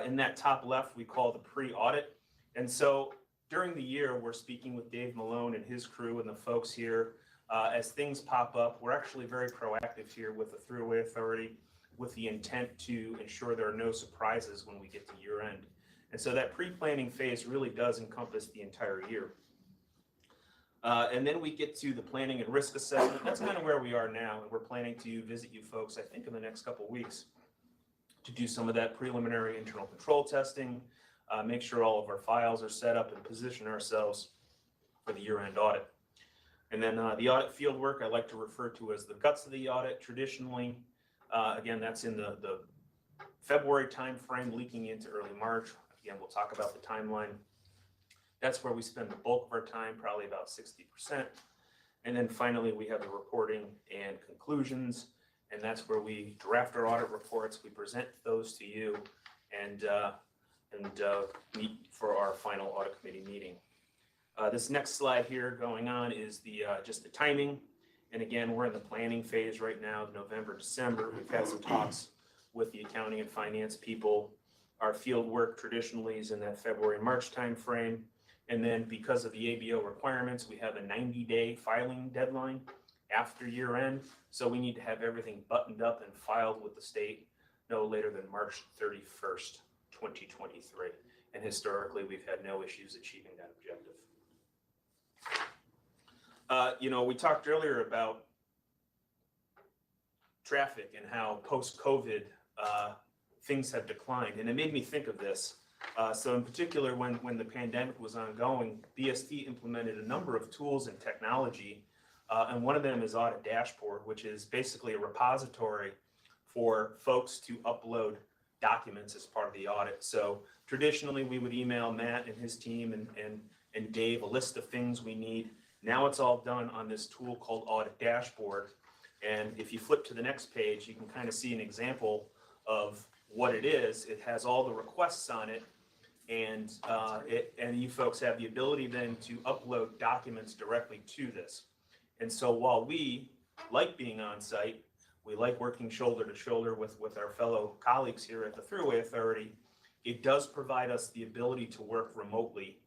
In that top left, we call the pre-audit. And so during the year, we're speaking with Dave Malone and his crew and the folks here. As things pop up, we're actually very proactive here with the Thruway Authority with the intent to ensure there are no surprises when we get to year end. And so that pre-planning phase really does encompass the entire year. And then we get to the planning and risk assessment. That's kind of where we are now. And we're planning to visit you folks, I think, in the next couple of weeks to do some of that preliminary internal control testing, make sure all of our files are set up and position ourselves for the year-end audit. And then the audit field work I like to refer to as the guts of the audit traditionally. Again, that's in the February timeframe leaking into early March. Again, we'll talk about the timeline. That's where we spend the bulk of our time, probably about 60%. And then finally, we have the reporting and conclusions. And that's where we draft our audit reports, we present those to you, and meet for our final audit committee meeting. This next slide here going on is just the timing. And again, we're in the planning phase right now, November, December. We've had some talks with the accounting and finance people. Our field work traditionally is in that February, March timeframe. And then because of the ABO requirements, we have a 90-day filing deadline after year end. So we need to have everything buttoned up and filed with the state no later than March 31st, 2023. And historically, we've had no issues achieving that objective. We talked earlier about traffic and how post-COVID things have declined. And it made me think of this. So in particular, when the pandemic was ongoing, BST implemented a number of tools and technology. And one of them is Audit Dashboard, which is basically a repository for folks to upload documents as part of the audit. So traditionally, we would email Matt and his team and Dave a list of things we need. Now it's all done on this tool called Audit Dashboard. And if you flip to the next page, you can kind of see an example of what it is. It has all the requests on it, and you folks have the ability then to upload documents directly to this. And so while we like being on site, we like working shoulder to shoulder with our fellow colleagues here at the Thruway Authority, it does provide us the ability to work remotely,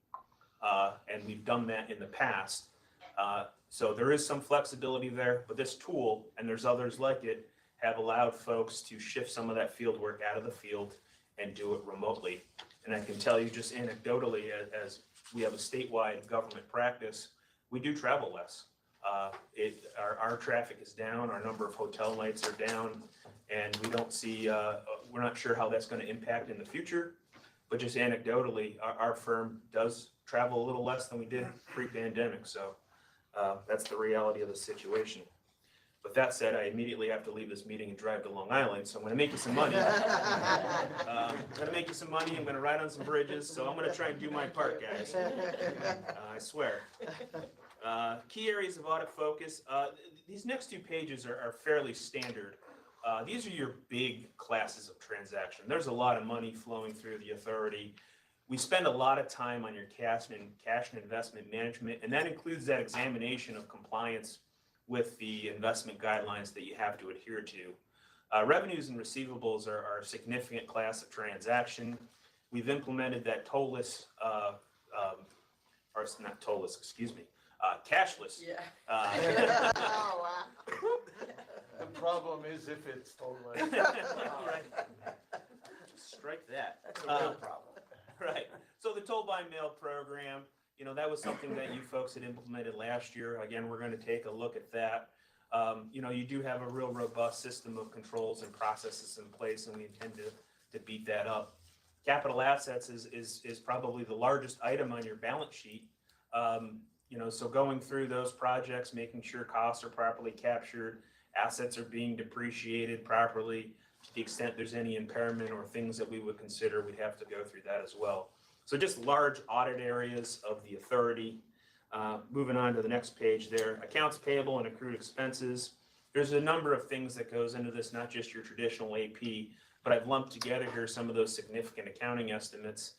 and we've done that in the past. So there is some flexibility there, but this tool, and there's others like it, have allowed folks to shift some of that field work out of the field and do it remotely. And I can tell you just anecdotally, as we have a statewide government practice, we do travel less. Our traffic is down, our number of hotel nights are down, and we don't see, we're not sure how that's going to impact in the future, but just anecdotally, our firm does travel a little less than we did pre-pandemic. So that's the reality of the situation. With that said, I immediately have to leave this meeting and drive to Long Island, so I'm going to make you some money. I'm going to make you some money. I'm going to ride on some bridges, so I'm going to try and do my part, guys. I swear. Key areas of audit focus. These next two pages are fairly standard. These are your big classes of transaction. There's a lot of money flowing through the authority. We spend a lot of time on your cash and investment management, and that includes that examination of compliance with the investment guidelines that you have to adhere to. Revenues and receivables are a significant class of transaction. We've implemented that tollless, or not tollless, excuse me, cashless. Yeah. The problem is if it's totally. Right. Strike that. That's a real problem. Right. So the toll by mail program, you know, that was something that you folks had implemented last year. Again, we're going to take a look at that. You know, you do have a real robust system of controls and processes in place, and we intend to beat that up. Capital assets is probably the largest item on your balance sheet. You know, so going through those projects, making sure costs are properly captured, assets are being depreciated properly. To the extent there's any impairment or things that we would consider, we'd have to go through that as well. So just large audit areas of the authority. Moving on to the next page there, accounts payable and accrued expenses. There's a number of things that goes into this, not just your traditional AP, but I've lumped together here some of those significant accounting estimates.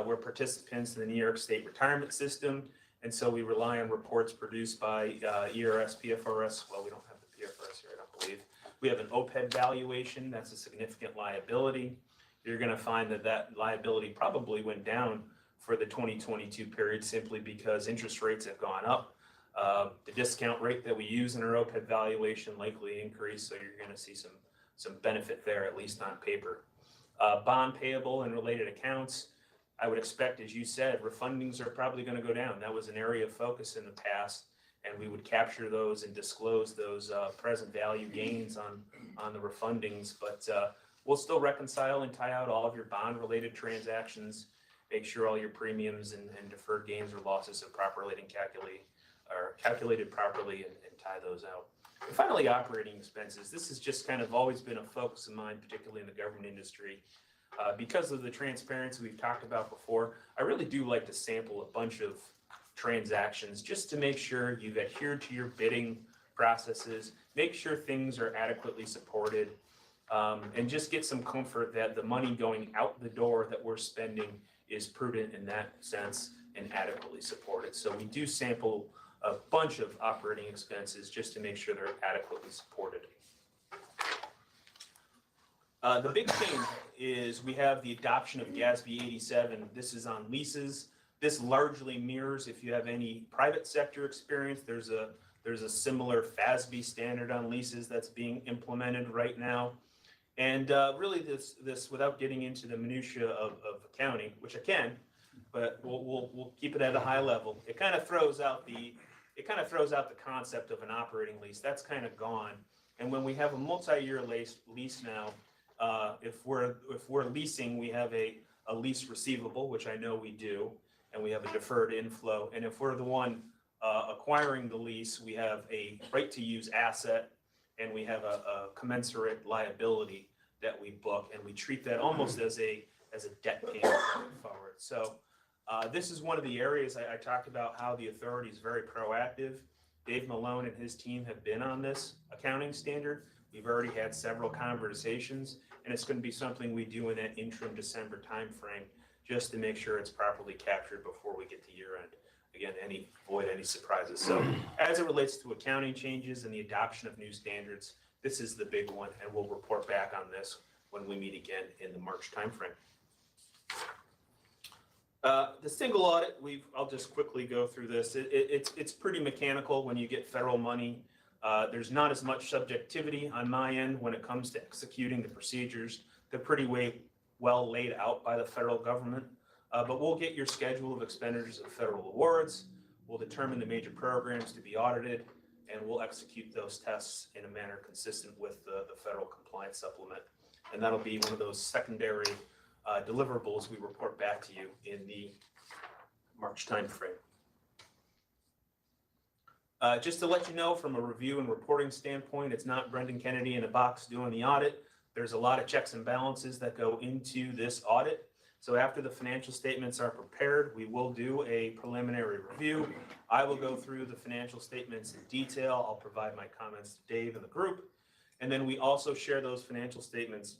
We're participants in the New York State retirement system, and so we rely on reports produced by ERS, PFRS. Well, we don't have the PFRS here, I don't believe. We have an OPEB valuation. That's a significant liability. You're going to find that liability probably went down for the 2022 period simply because interest rates have gone up. The discount rate that we use in our OPEB valuation likely increased, so you're going to see some benefit there, at least on paper. Bond payable and related accounts. I would expect, as you said, refundings are probably going to go down. That was an area of focus in the past, and we would capture those and disclose those present value gains on the refundings. But we'll still reconcile and tie out all of your bond-related transactions, make sure all your premiums and deferred gains or losses have properly been calculated properly and tie those out. And finally, operating expenses. This has just kind of always been a focus of mine, particularly in the government industry. Because of the transparency we've talked about before, I really do like to sample a bunch of transactions just to make sure you've adhered to your bidding processes, make sure things are adequately supported, and just get some comfort that the money going out the door that we're spending is prudent in that sense and adequately supported. So we do sample a bunch of operating expenses just to make sure they're adequately supported. The big thing is we have the adoption of GASB 87. This is on leases. This largely mirrors, if you have any private sector experience, there's a similar FASB standard on leases that's being implemented right now. And really this without getting into the minutia of accounting, which I can, but we'll keep it at a high level. It kind of throws out the concept of an operating lease. That's kind of gone. And when we have a multi-year lease now, if we're leasing, we have a lease receivable, which I know we do, and we have a deferred inflow. And if we're the one acquiring the lease, we have a right to use asset, and we have a commensurate liability that we book, and we treat that almost as a debt payment going forward. So this is one of the areas I talked about how the authority is very proactive. Dave Malone and his team have been on this accounting standard. We've already had several conversations, and it's going to be something we do in that interim December timeframe just to make sure it's properly captured before we get to year end. Again, avoid any surprises. So as it relates to accounting changes and the adoption of new standards, this is the big one, and we'll report back on this when we meet again in the March timeframe. The single audit, I'll just quickly go through this. It's pretty mechanical when you get federal money. There's not as much subjectivity on my end when it comes to executing the procedures. They're pretty well laid out by the federal government. But we'll get your schedule of expenditures of federal awards. We'll determine the major programs to be audited, and we'll execute those tests in a manner consistent with the federal compliance supplement. And that'll be one of those secondary deliverables we report back to you in the March timeframe. Just to let you know, from a review and reporting standpoint, it's not Brendan Kennedy in a box doing the audit. There's a lot of checks and balances that go into this audit. So after the financial statements are prepared, we will do a preliminary review. I will go through the financial statements in detail. I'll provide my comments to Dave and the group. And then we also share those financial statements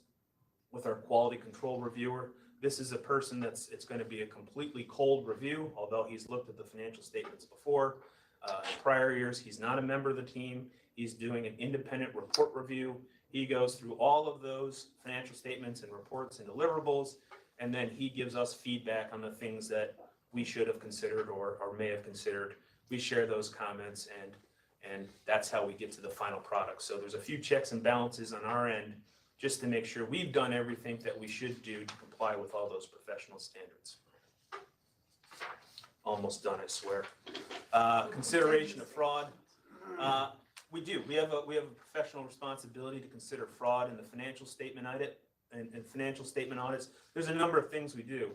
with our quality control reviewer. This is a person it's going to be a completely cold review, although he's looked at the financial statements before. In prior years, he's not a member of the team. He's doing an independent report review. He goes through all of those financial statements and reports and deliverables, and then he gives us feedback on the things that we should have considered or may have considered. We share those comments, and that's how we get to the final product. So there's a few checks and balances on our end just to make sure we've done everything that we should do to comply with all those professional standards. Almost done, I swear. Consideration of fraud. We do. We have a professional responsibility to consider fraud in the financial statement audit and financial statement audits. There's a number of things we do.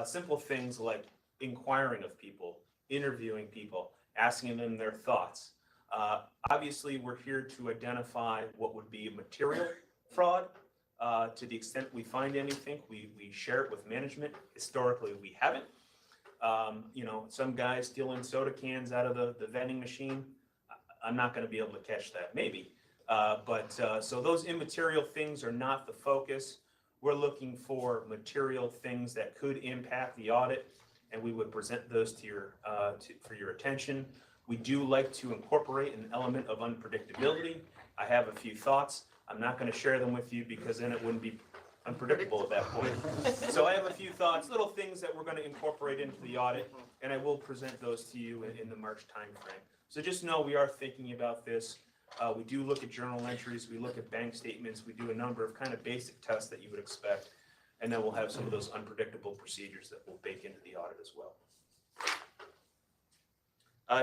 Simple things like inquiring of people, interviewing people, asking them their thoughts. Obviously, we're here to identify what would be material fraud. To the extent we find anything, we share it with management. Historically, we haven't. Some guy stealing soda cans out of the vending machine, I'm not going to be able to catch that, maybe. So those immaterial things are not the focus. We're looking for material things that could impact the audit, and we would present those to for your attention. We do like to incorporate an element of unpredictability. I have a few thoughts. I'm not going to share them with you because then it wouldn't be unpredictable at that point. So I have a few thoughts, little things that we're going to incorporate into the audit, and I will present those to you in the March timeframe. So just know we are thinking about this. We do look at journal entries, we look at bank statements, we do a number of kind of basic tests that you would expect, and then we'll have some of those unpredictable procedures that we'll bake into the audit as well.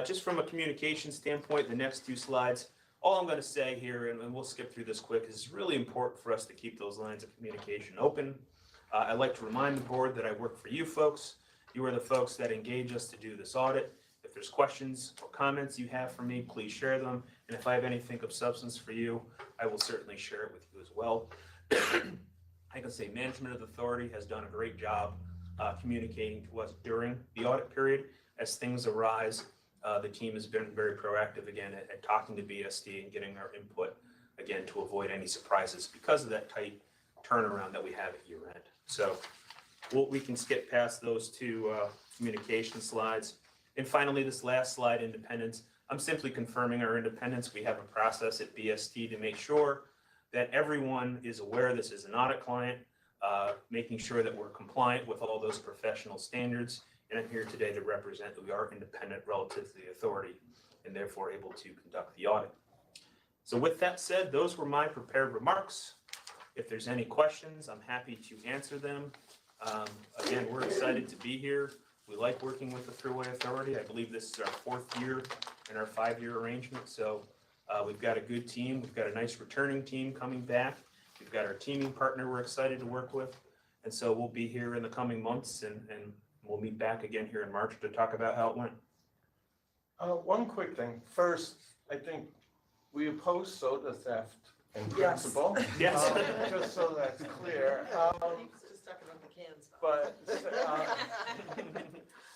Just from a communication standpoint, the next two slides, all I'm going to say here, and we'll skip through this quick, is it's really important for us to keep those lines of communication open. I'd like to remind the board that I work for you folks. You are the folks that engage us to do this audit. If there's questions or comments you have for me, please share them. And if I have anything of substance for you, I will certainly share it with you as well. I can say management of the authority has done a great job communicating to us during the audit period. As things arise, the team has been very proactive again at talking to BST and getting our input again to avoid any surprises because of that tight turnaround that we have at year end. So we can skip past those two communication slides. And finally, this last slide, independence. I'm simply confirming our independence. We have a process at BST to make sure that everyone is aware this is an audit client, making sure that we're compliant with all those professional standards. And I'm here today to represent that we are independent relative to the authority and therefore able to conduct the audit. So with that said, those were my prepared remarks. If there's any questions, I'm happy to answer them. Again, we're excited to be here. We like working with the Thruway Authority. I believe this is our 4th year in our 5-year arrangement. So We've got a good team. We've got a nice returning team coming back. We've got our teaming partner we're excited to work with. And so we'll be here in the coming months and we'll meet back again here in March to talk about how it went. One quick thing. First, I think we oppose soda theft in Yes. principle. Yes. Just so that's clear. Just talking about the cans. But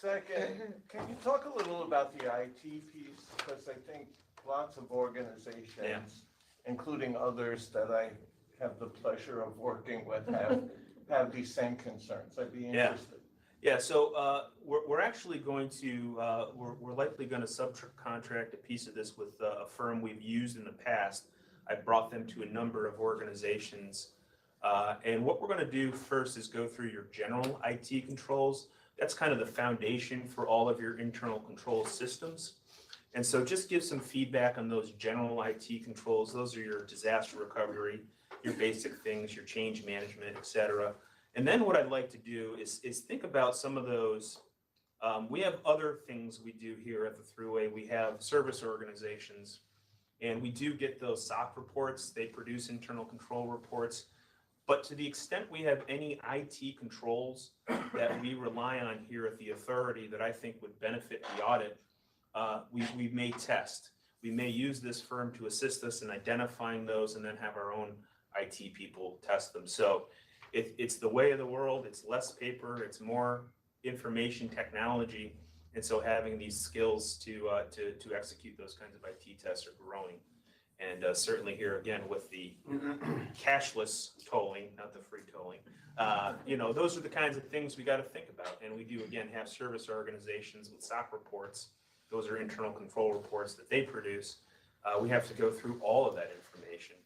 second, can you talk a little about the IT piece? Because I think lots of organizations, including others that I have the pleasure of working with, have these same concerns. I'd be interested. Yeah, so we're actually going to, we're likely going to subcontract a piece of this with a firm we've used in the past. I brought them to a number of organizations. And what we're going to do first is go through your general IT controls. That's kind of the foundation for all of your internal control systems. And so just give some feedback on those general IT controls. Those are your disaster recovery, your basic things, your change management, et cetera. And then what I'd like to do is think about some of those. We have other things we do here at the Thruway. We have service organizations, and we do get those SOC reports. They produce internal control reports. But to the extent we have any IT controls that we rely on here at the authority that I think would benefit the audit, we may test. We may use this firm to assist us in identifying those and then have our own IT people test them. So it's the way of the world. It's less paper. It's more information technology. And so having these skills to execute those kinds of IT tests are growing. And certainly here again with the cashless tolling, not the free tolling, those are the kinds of things we got to think about. And we do again have service organizations with SOC reports. Those are internal control reports that they produce. We have to go through all of that information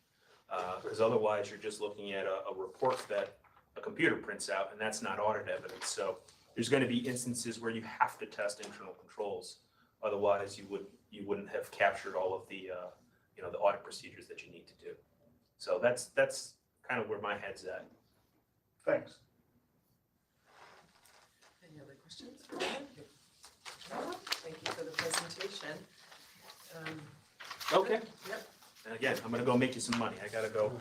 because otherwise you're just looking at a report that a computer prints out, and that's not audit evidence. So there's going to be instances where you have to test internal controls. Otherwise, you wouldn't have captured all of the the audit procedures that you need to do. So that's kind of where my head's at. Thanks. Any other questions? Thank you for the presentation. Okay. Yep. And again, I'm going to go make you some money. I got to go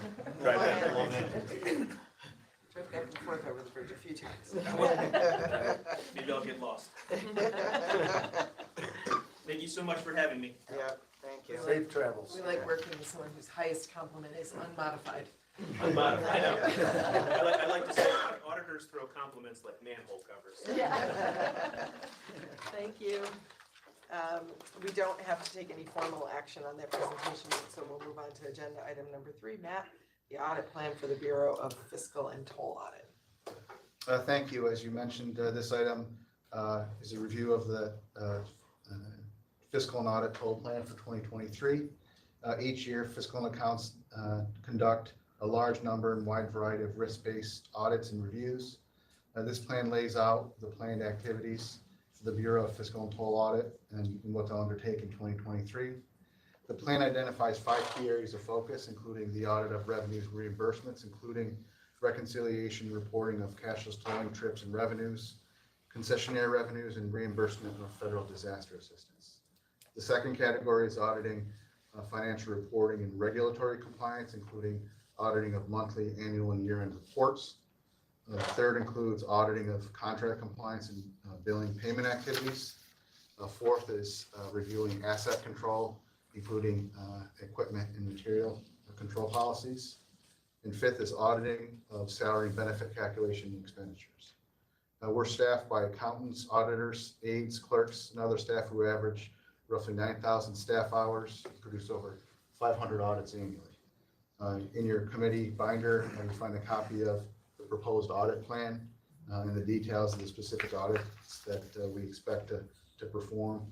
drive back a little bit. Drove back and forth over the bridge a few times. Maybe I'll get lost. Thank you so much for having me. Yeah, thank you. Safe travels. We like working with someone whose highest compliment is unmodified. I know. I like to say auditors throw compliments like manhole covers. Yeah. Thank you. We don't have to take any formal action on that presentation, so we'll move on to agenda item number 3. Matt, the audit plan for the Bureau of Fiscal and Toll Audit. Thank you. As you mentioned, this item is a review of the fiscal and audit toll plan for 2023. Each year, fiscal and accounts conduct a large number and wide variety of risk-based audits and reviews. This plan lays out the planned activities for the Bureau of Fiscal and Toll Audit and what to undertake in 2023. The plan identifies 5 key areas of focus, including the audit of revenues and reimbursements, including reconciliation, reporting of cashless tolling trips and revenues, concessionaire revenues, and reimbursement of federal disaster assistance. The second category is auditing financial reporting and regulatory compliance, including auditing of monthly, annual, and year-end reports. The third includes auditing of contract compliance and billing payment activities. Fourth is reviewing asset control, including equipment and material control policies. And fifth is auditing of salary and benefit calculation and expenditures. We're staffed by accountants, auditors, aides, clerks, and other staff who average roughly 9,000 staff hours, produce over 500 audits annually. In your committee binder, you find a copy of the proposed audit plan and the details of the specific audits that we expect to perform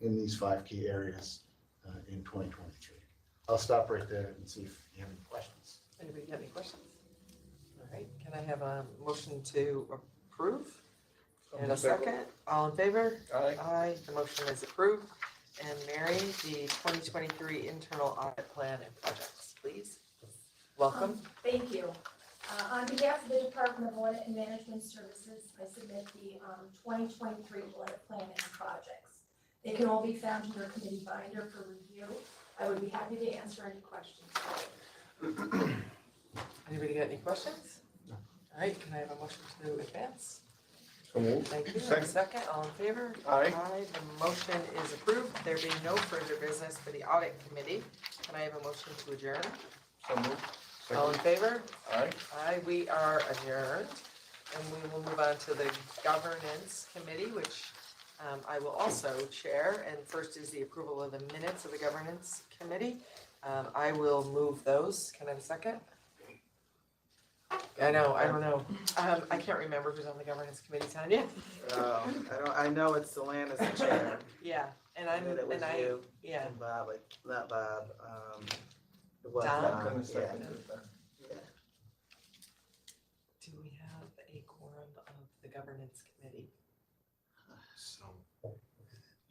in these 5 key areas in 2023. I'll stop right there and see if you have any questions. Anybody have any questions? All right, can I have a motion to approve? And a second, all in favor? Aye. Aye, the motion is approved. And Mary, the 2023 internal audit plan and projects, please. Welcome. Thank you. On behalf of the Department of Audit and Management Services, I submit the 2023 audit plan and projects. They can all be found in your committee binder for review. I would be happy to answer any questions. Anybody got any questions? All right, can I have a motion to advance? So move. Thank you. Second. Second, all in favor? Aye. The motion is approved. There being no further business for the audit committee, can I have a motion to adjourn? So moved. All in favor? Aye. Aye, we are adjourned. And we will move on to the governance committee, which I will also chair. And first is the approval of the minutes of the governance committee. I will move those. Can I have a second? I don't know. I can't remember who's on the governance committee, Tanya. I know it's Deland as the chair, Yeah, and I'm, and it was and I, you, yeah. and Bob, not Bob, it was Don? I'm Don, gonna yeah, second it then. yeah. Do we have a quorum of the governance committee? So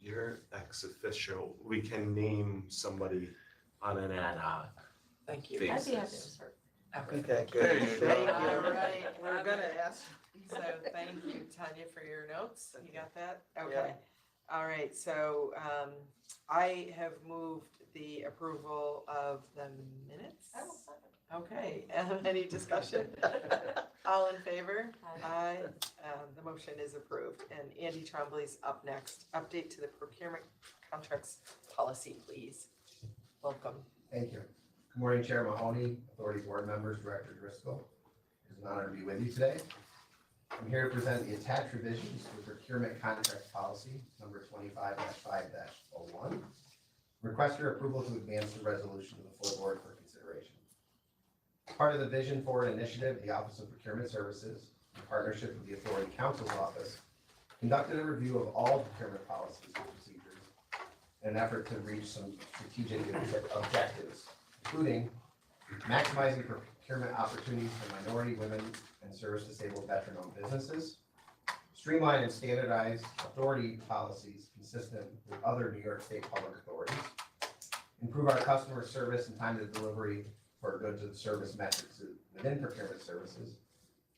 you're ex officio, we can name somebody on an ad hoc Thank you. I'd be happy to basis. serve. Okay. Okay, There good, you go. thank All you. right. We're gonna ask. So thank you, Tanya, for your notes. You got that? Okay. All right, so I have moved the approval of the minutes. I will second. Okay, any discussion? All in favor? Aye. Aye. The motion is approved. And Andy Trombley's up next. Update to the procurement contracts policy, please. Welcome. Thank you. Good morning, Chair Mahoney, Authority Board members, Director Driscoll. It's an honor to be with you today. I'm here to present the attached revisions to procurement contract policy number 25-5-01. Request your approval to advance the resolution to the full board for consideration. Part of the Vision Forward initiative, the Office of Procurement Services, in partnership with the Authority Counsel's Office, conducted a review of all procurement policies and procedures in an effort to reach some strategic objectives, including maximizing procurement opportunities for minority, women, and service-disabled veteran-owned businesses, streamline and standardize authority policies consistent with other New York State public authorities, improve our customer service and time to delivery for goods and service metrics within procurement services,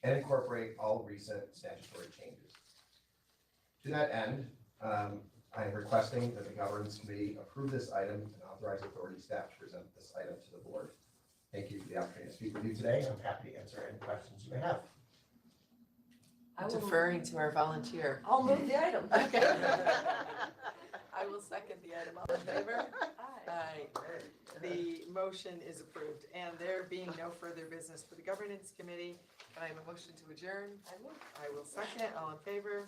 and incorporate all recent statutory changes. To that end, I am requesting that the governance committee approve this item and authorize authority staff to present this item to the board. Thank you for the opportunity to speak with you today. I'm happy to answer any questions you may have. I will- Deferring to our volunteer. I'll move the item. Okay. I will second the item. All in favor? Aye. Aye. The motion is approved. And there being no further business for the governance committee, can I have a motion to adjourn? I will. I will second. All in favor?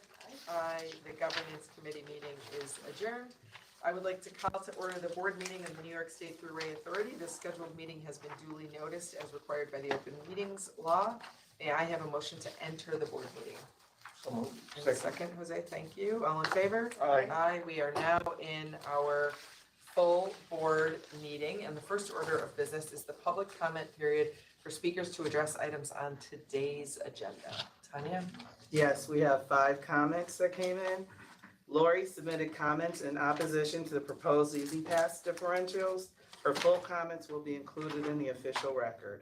Aye. The governance committee meeting is adjourned. I would like to call to order the board meeting of the New York State Thruway Authority. This scheduled meeting has been duly noticed as required by the open meetings law. May I have a motion to enter the board meeting? So moved. And a second, Jose, thank you. All in favor? Aye. Aye, we are now in our full board meeting, and the first order of business is the public comment period for speakers to address items on today's agenda. Tanya? Yes, we have 5 comments that came in. Lori submitted comments in opposition to the proposed EZ Pass differentials. Her full comments will be included in the official record.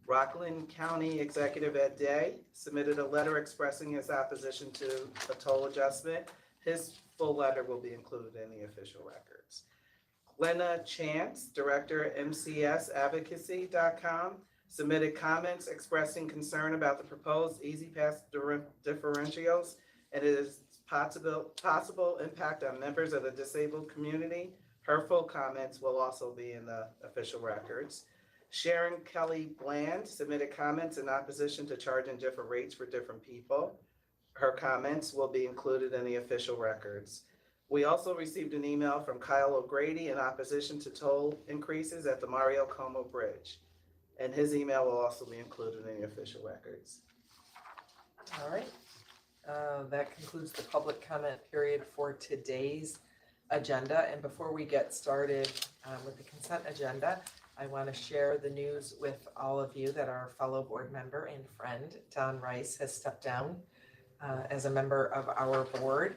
Rockland County Executive Ed Day submitted a letter expressing his opposition to a toll adjustment. His full letter will be included in the official records. Glenna Chance, Director at MCSadvocacy.com, submitted comments expressing concern about the proposed EZ Pass differentials and its possible impact on members of the disabled community. Her full comments will also be in the official records. Sharon Kelly Bland submitted comments in opposition to charging different rates for different people. Her comments will be included in the official records. We also received an email from Kyle O'Grady in opposition to toll increases at the Mario Como Bridge. And his email will also be included in the official records. All right. That concludes the public comment period for today's agenda. And before we get started with the consent agenda, I want to share the news with all of you that our fellow board member and friend, Don Rice, has stepped down as a member of our board.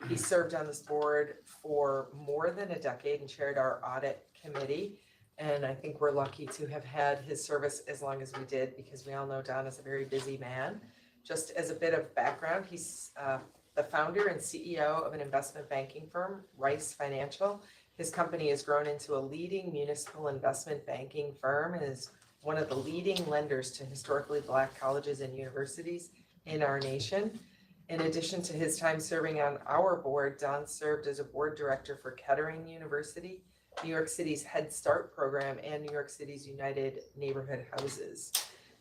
He served on this board for more than a decade and chaired our audit committee. And I think we're lucky to have had his service as long as we did, because we all know Don is a very busy man. Just as a bit of background, he's the founder and CEO of an investment banking firm, Rice Financial. His company has grown into a leading municipal investment banking firm and is one of the leading lenders to historically Black colleges and universities in our nation. In addition to his time serving on our board, Don served as a board director for Kettering University, New York City's Head Start program, and New York City's United Neighborhood Houses.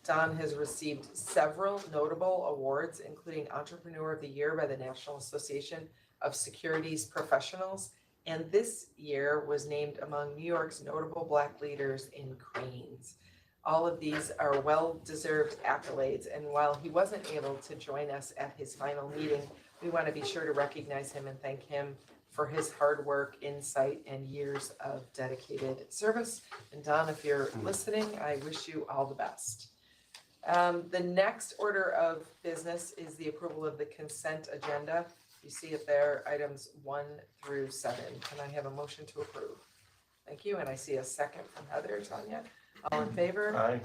Don has received several notable awards, including Entrepreneur of the Year by the National Association of Securities Professionals, and this year was named among New York's notable Black leaders in cranes. All of these are well-deserved accolades, and while he wasn't able to join us at his final meeting, we want to be sure to recognize him and thank him for his hard work, insight, and years of dedicated service. And Don, if you're listening, I wish you all the best. The next order of business is the approval of the consent agenda. You see it there, items 1 through 7. Can I have a motion to approve? Thank you, and I see a second from Heather, Tanya. All in favor? Aye.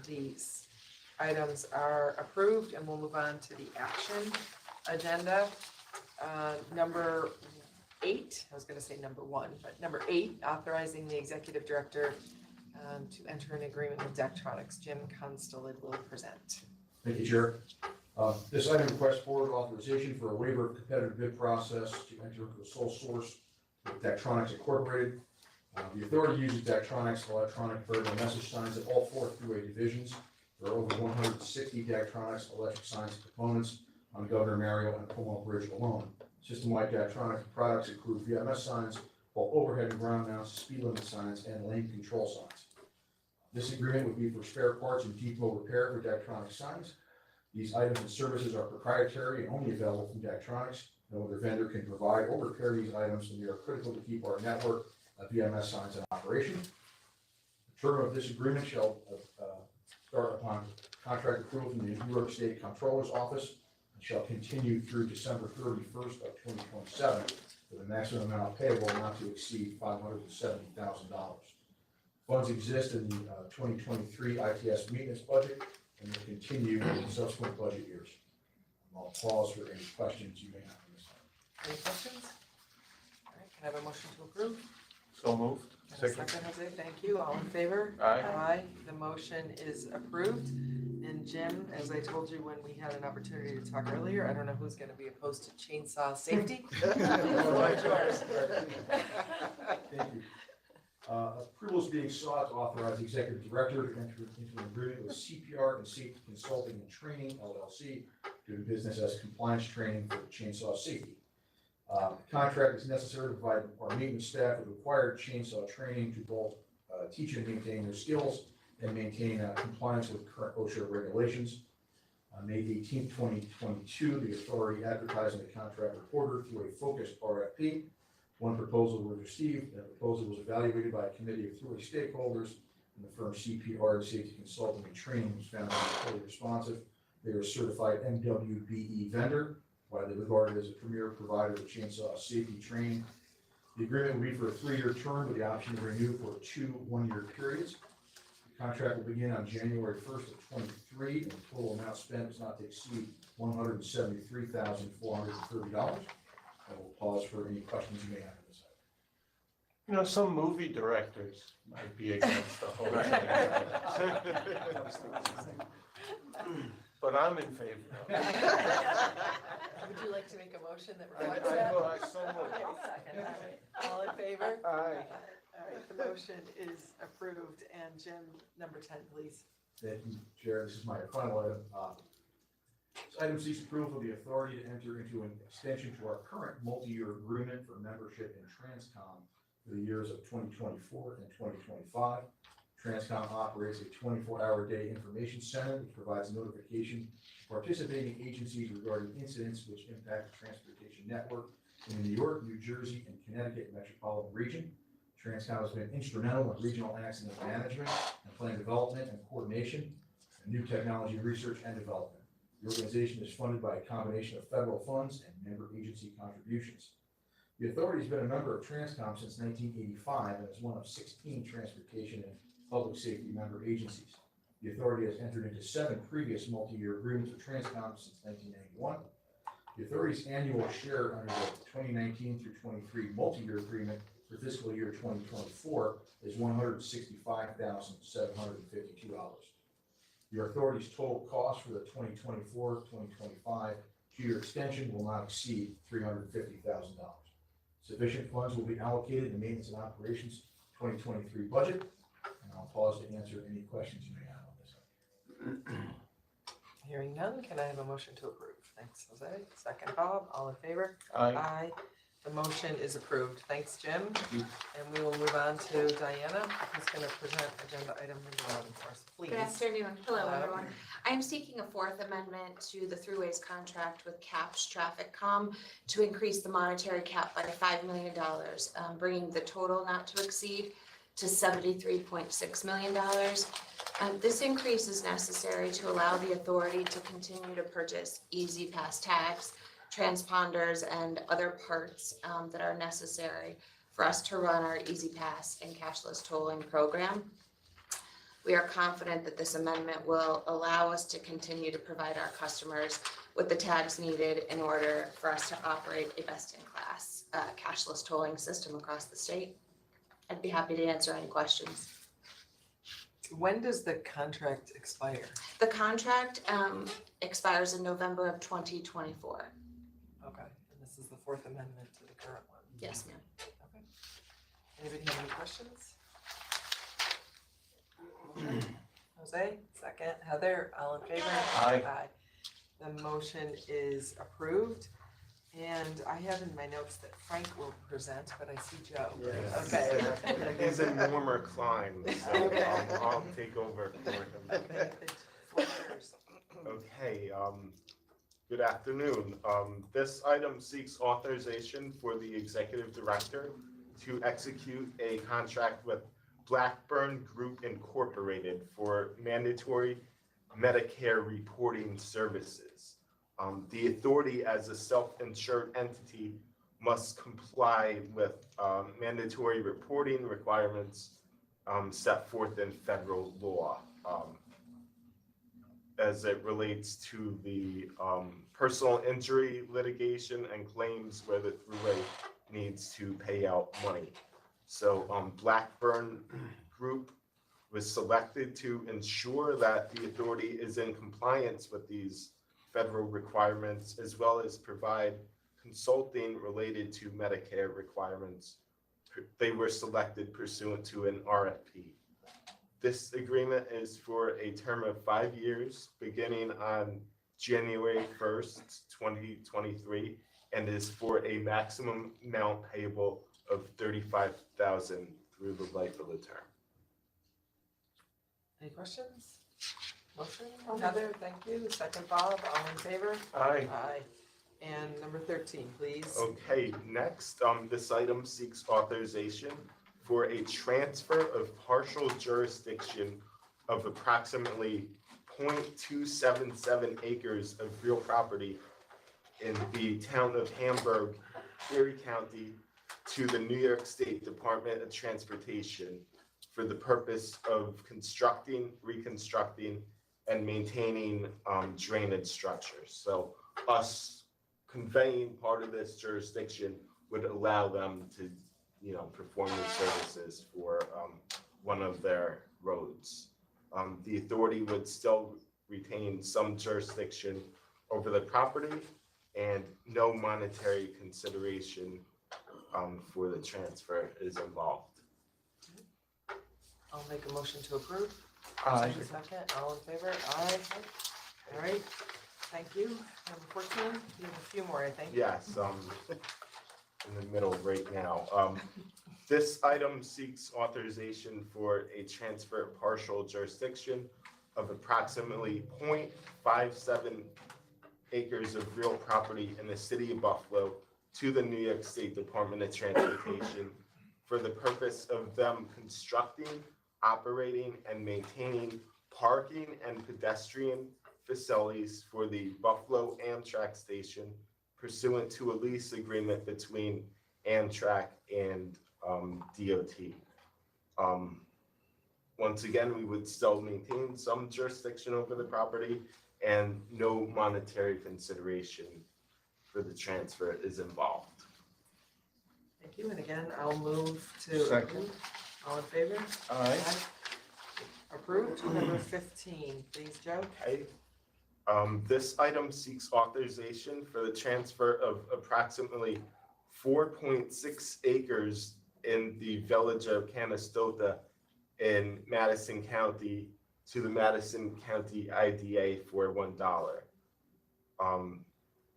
These items are approved, and we'll move on to the action agenda. Number 8, I was gonna say number 1, but number 8, authorizing the executive director to enter an agreement with Daktronics. Jim Constantine will present. Thank you, Chair. This item requests board authorization for a waiver of competitive bid process to enter into a sole source with Daktronics Incorporated. The authority uses Daktronics electronic verbal message signs at all 4 Thruway divisions. There are over 160 Daktronics electric signs and components on Governor Mario and Como Bridge alone. System-wide Daktronics products include VMS signs, while overhead and ground mounts, speed limit signs, and lane control signs. This agreement would be for spare parts and depot repair for Daktronics signs. These items and services are proprietary and only available from Daktronics. No other vendor can provide or repair these items, and they are critical to keep our network of VMS signs in operation. The term of this agreement shall start upon contract approval from the New York State Comptroller's Office and shall continue through December 31st of 2027, with a maximum amount payable not to exceed $570,000. Funds exist in the 2023 ITS maintenance budget and will continue in subsequent budget years. I'll pause for any questions you may have on this. Any questions? All right, can I have a motion to approve? So moved. And a second, Jose, thank you. All in favor? Aye. Aye, the motion is approved. And Jim, as I told you when we had an opportunity to talk earlier, I don't know who's gonna be opposed to chainsaw safety. The floor is yours. Thank you. Approval is being sought to authorize the executive director to enter into an agreement with CPR and Safety Consulting and Training LLC to do business as compliance training for chainsaw safety. The contract is necessary to provide our maintenance staff with required chainsaw training to both teach and maintain their skills and maintain compliance with current OSHA regulations. On May 18th, 2022, the authority advertised in the contract reporter through a focused RFP. One proposal was received, and the proposal was evaluated by a committee of Thruway stakeholders, and the firm CPR and Safety Consulting and Training was found to be fully responsive. They are a certified MWBE vendor, widely regarded as a premier provider of chainsaw safety training. The agreement will be for a 3-year term with the option to renew for 2 one-year periods. The contract will begin on January 1st of 23, and the total amount spent is not to exceed $173,430. I will pause for any questions you may have on this item. You know, some movie directors might be against the whole thing. But I'm in favor of it. Would you like to make a motion that I reflects that? will, I so moved. Okay, second. All right. All in favor? Aye. All right, the motion is approved. And Jim, number 10, please. Thank you, Chair. This is my final item. This item seeks approval of the authority to enter into an extension to our current multi-year agreement for membership in Transcom for the years of 2024 and 2025. Transcom operates a 24-hour-a-day information center which provides notification to participating agencies regarding incidents which impact the transportation network in the New York, New Jersey, and Connecticut metropolitan region. Transcom has been instrumental in regional accident management and plan development and coordination, and new technology research and development. The organization is funded by a combination of federal funds and member agency contributions. The authority has been a member of Transcom since 1985 and is one of 16 transportation and public safety member agencies. The authority has entered into 7 previous multi-year agreements with Transcom since 1991. The authority's annual share under the 2019 through 23 multi-year agreement for fiscal year 2024 is $165,752. Your authority's total cost for the 2024-2025 two-year extension will not exceed $350,000. Sufficient funds will be allocated in the maintenance and operations 2023 budget, and I'll pause to answer any questions you may have on this. Hearing none, can I have a motion to approve? Thanks, Jose. Second, Bob, all in favor? Aye. Aye. The motion is approved. Thanks, Jim. And we will move on to Diana, who's going to present agenda item number 11 for us, please. Good afternoon. Hello, Hello. everyone. I am seeking a fourth amendment to the Thruway's contract with CAPS Traffic Com to increase the monetary cap by $5 million, bringing the total not to exceed to $73.6 million. This increase is necessary to allow the authority to continue to purchase EZ Pass tags, transponders, and other parts that are necessary for us to run our EZ Pass and cashless tolling program. We are confident that this amendment will allow us to continue to provide our customers with the tags needed in order for us to operate a best-in-class cashless tolling system across the state. I'd be happy to answer any questions. When does the contract expire? The contract expires in November of 2024. Okay, and this is the fourth amendment to the current one. Yes, ma'am. Okay. Anybody have any questions? Motion? Jose, second. Heather, all in favor? Aye. The motion is approved. And I have in my notes that Frank will present, but I see Joe. Yes. Okay. He's in warmer climes, so I'll take over for him. Okay, good afternoon. This item seeks authorization for the executive director to execute a contract with Blackburn Group Incorporated for mandatory Medicare reporting services. The authority, as a self-insured entity, must comply with mandatory reporting requirements set forth in federal law as it relates to the personal injury litigation and claims where the Thruway needs to pay out money. So Blackburn Group was selected to ensure that the authority is in compliance with these federal requirements, as well as provide consulting related to Medicare requirements. They were selected pursuant to an RFP. This agreement is for a term of 5 years, beginning on January 1st, 2023, and is for a maximum amount payable of $35,000 through the life of the term. Any questions? Motion, Heather, thank you. Second, Bob, all in favor? Aye. Aye. And number 13, please. Okay, next, this item seeks authorization for a transfer of partial jurisdiction of approximately 0.277 acres of real property in the town of Hamburg, Erie County, to the New York State Department of Transportation for the purpose of constructing, reconstructing, and maintaining drainage structures. So us conveying part of this jurisdiction would allow them to, perform these services for one of their roads. The authority would still retain some jurisdiction over the property, and no monetary consideration for the transfer is involved. I'll make a motion to approve. Aye. Second, all in favor? Aye. All right, thank you. Number 14, you have a few more, I think. Yes, in the middle right now. This item seeks authorization for a transfer of partial jurisdiction of approximately 0.57 acres of real property in the city of Buffalo to the New York State Department of Transportation for the purpose of them constructing, operating, and maintaining parking and pedestrian facilities for the Buffalo Amtrak station pursuant to a lease agreement between Amtrak and DOT. Once again, we would still maintain some jurisdiction over the property and no monetary consideration for the transfer is involved. Thank you, and again, I'll move to Second. approve. All in favor? Aye. Approved. Number 15, please, Joe. Okay. This item seeks authorization for the transfer of approximately 4.6 acres in the village of Canastota in Madison County to the Madison County IDA for $1.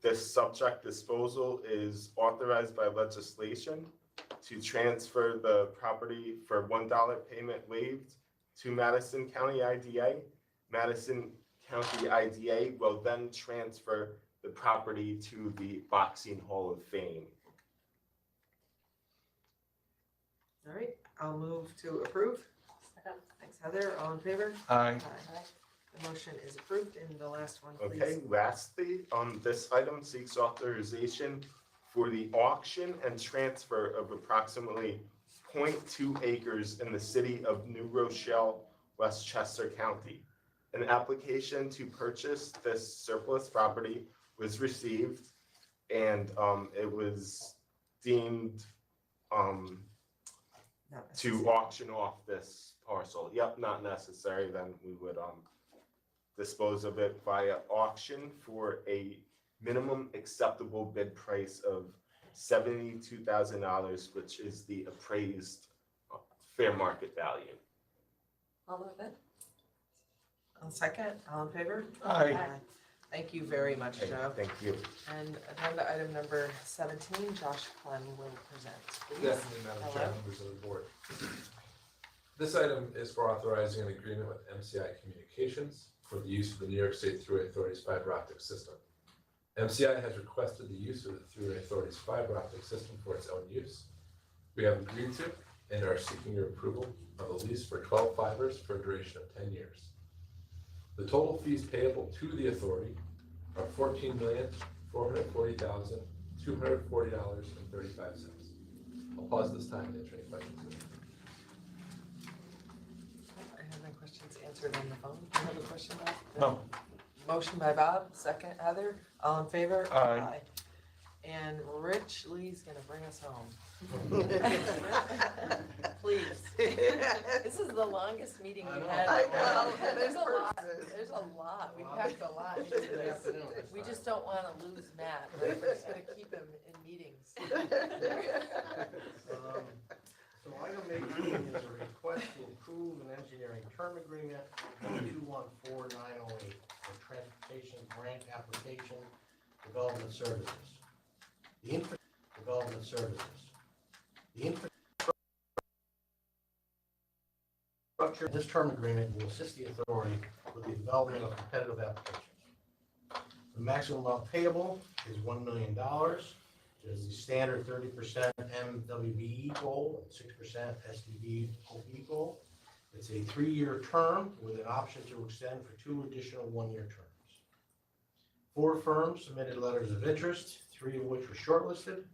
This subject disposal is authorized by legislation to transfer the property for $1 payment waived to Madison County IDA. Madison County IDA will then transfer the property to the Boxing Hall of Fame. All right, I'll move to approve. Second. Thanks, Heather. All in favor? Aye. The motion is approved. And the last one, please. Okay, lastly, this item seeks authorization for the auction and transfer of approximately 0.2 acres in the city of New Rochelle, Westchester County. An application to purchase this surplus property was received, and it was deemed to auction off this parcel. Yep, not necessary, then we would dispose of it via auction for a minimum acceptable bid price of $72,000, which is the appraised fair market value. I'll move it. I'll second. All in favor? Aye. Thank you very much, Okay, Joe. thank you. And agenda item number 17, Josh Clem will present. Please. Good afternoon, Madam Chair, Hello. members of the board. This item is for authorizing an agreement with MCI Communications for the use of the New York State Thruway Authority's fiber optic system. MCI has requested the use of the Thruway Authority's fiber optic system for its own use. We have agreed to and are seeking your approval of a lease for 12 fibers for a duration of 10 years. The total fees payable to the authority are $14,440,240.35. I'll pause this time and answer any questions. I have my questions answered on the phone. Do you have a question, Bob? No. Motion by Bob, second Heather. All in favor? Aye. And Rich Lee's gonna bring us home. Please. This is the longest meeting we've had. I know. There's a lot, we packed a lot into this. We just don't wanna lose Matt, right? We're just gonna keep him in meetings. So item 18 is a request to approve an engineering term agreement 214-908 for transportation grant application development services. The infrastructure of this term agreement will assist the authority with the development of competitive applications. The maximum amount payable is $1 million. There's the standard 30% MWBE goal and 6% SDVOB goal. It's a 3-year term with an option to extend for 2 additional 1-year terms. 4 firms submitted letters of interest, 3 of which were shortlisted.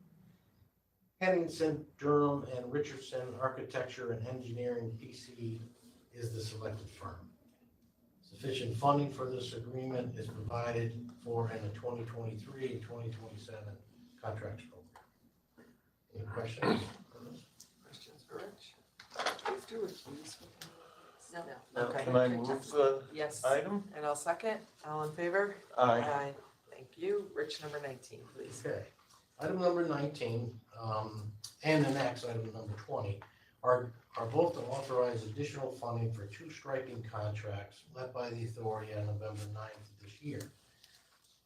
Henningsen, Durham, and Richardson Architecture and Engineering PC is the selected firm. Sufficient funding for this agreement is provided for in the 2023 and 2027 contracts program. Any questions? Questions for Rich? Do you have to recuse? No. Okay. Can I move the Yes, item? and I'll second. All in favor? Aye. Thank you. Rich, number 19, please. Okay. Item number 19, and the next item number 20, are both to authorize additional funding for 2 striping contracts led by the authority on November 9th of this year.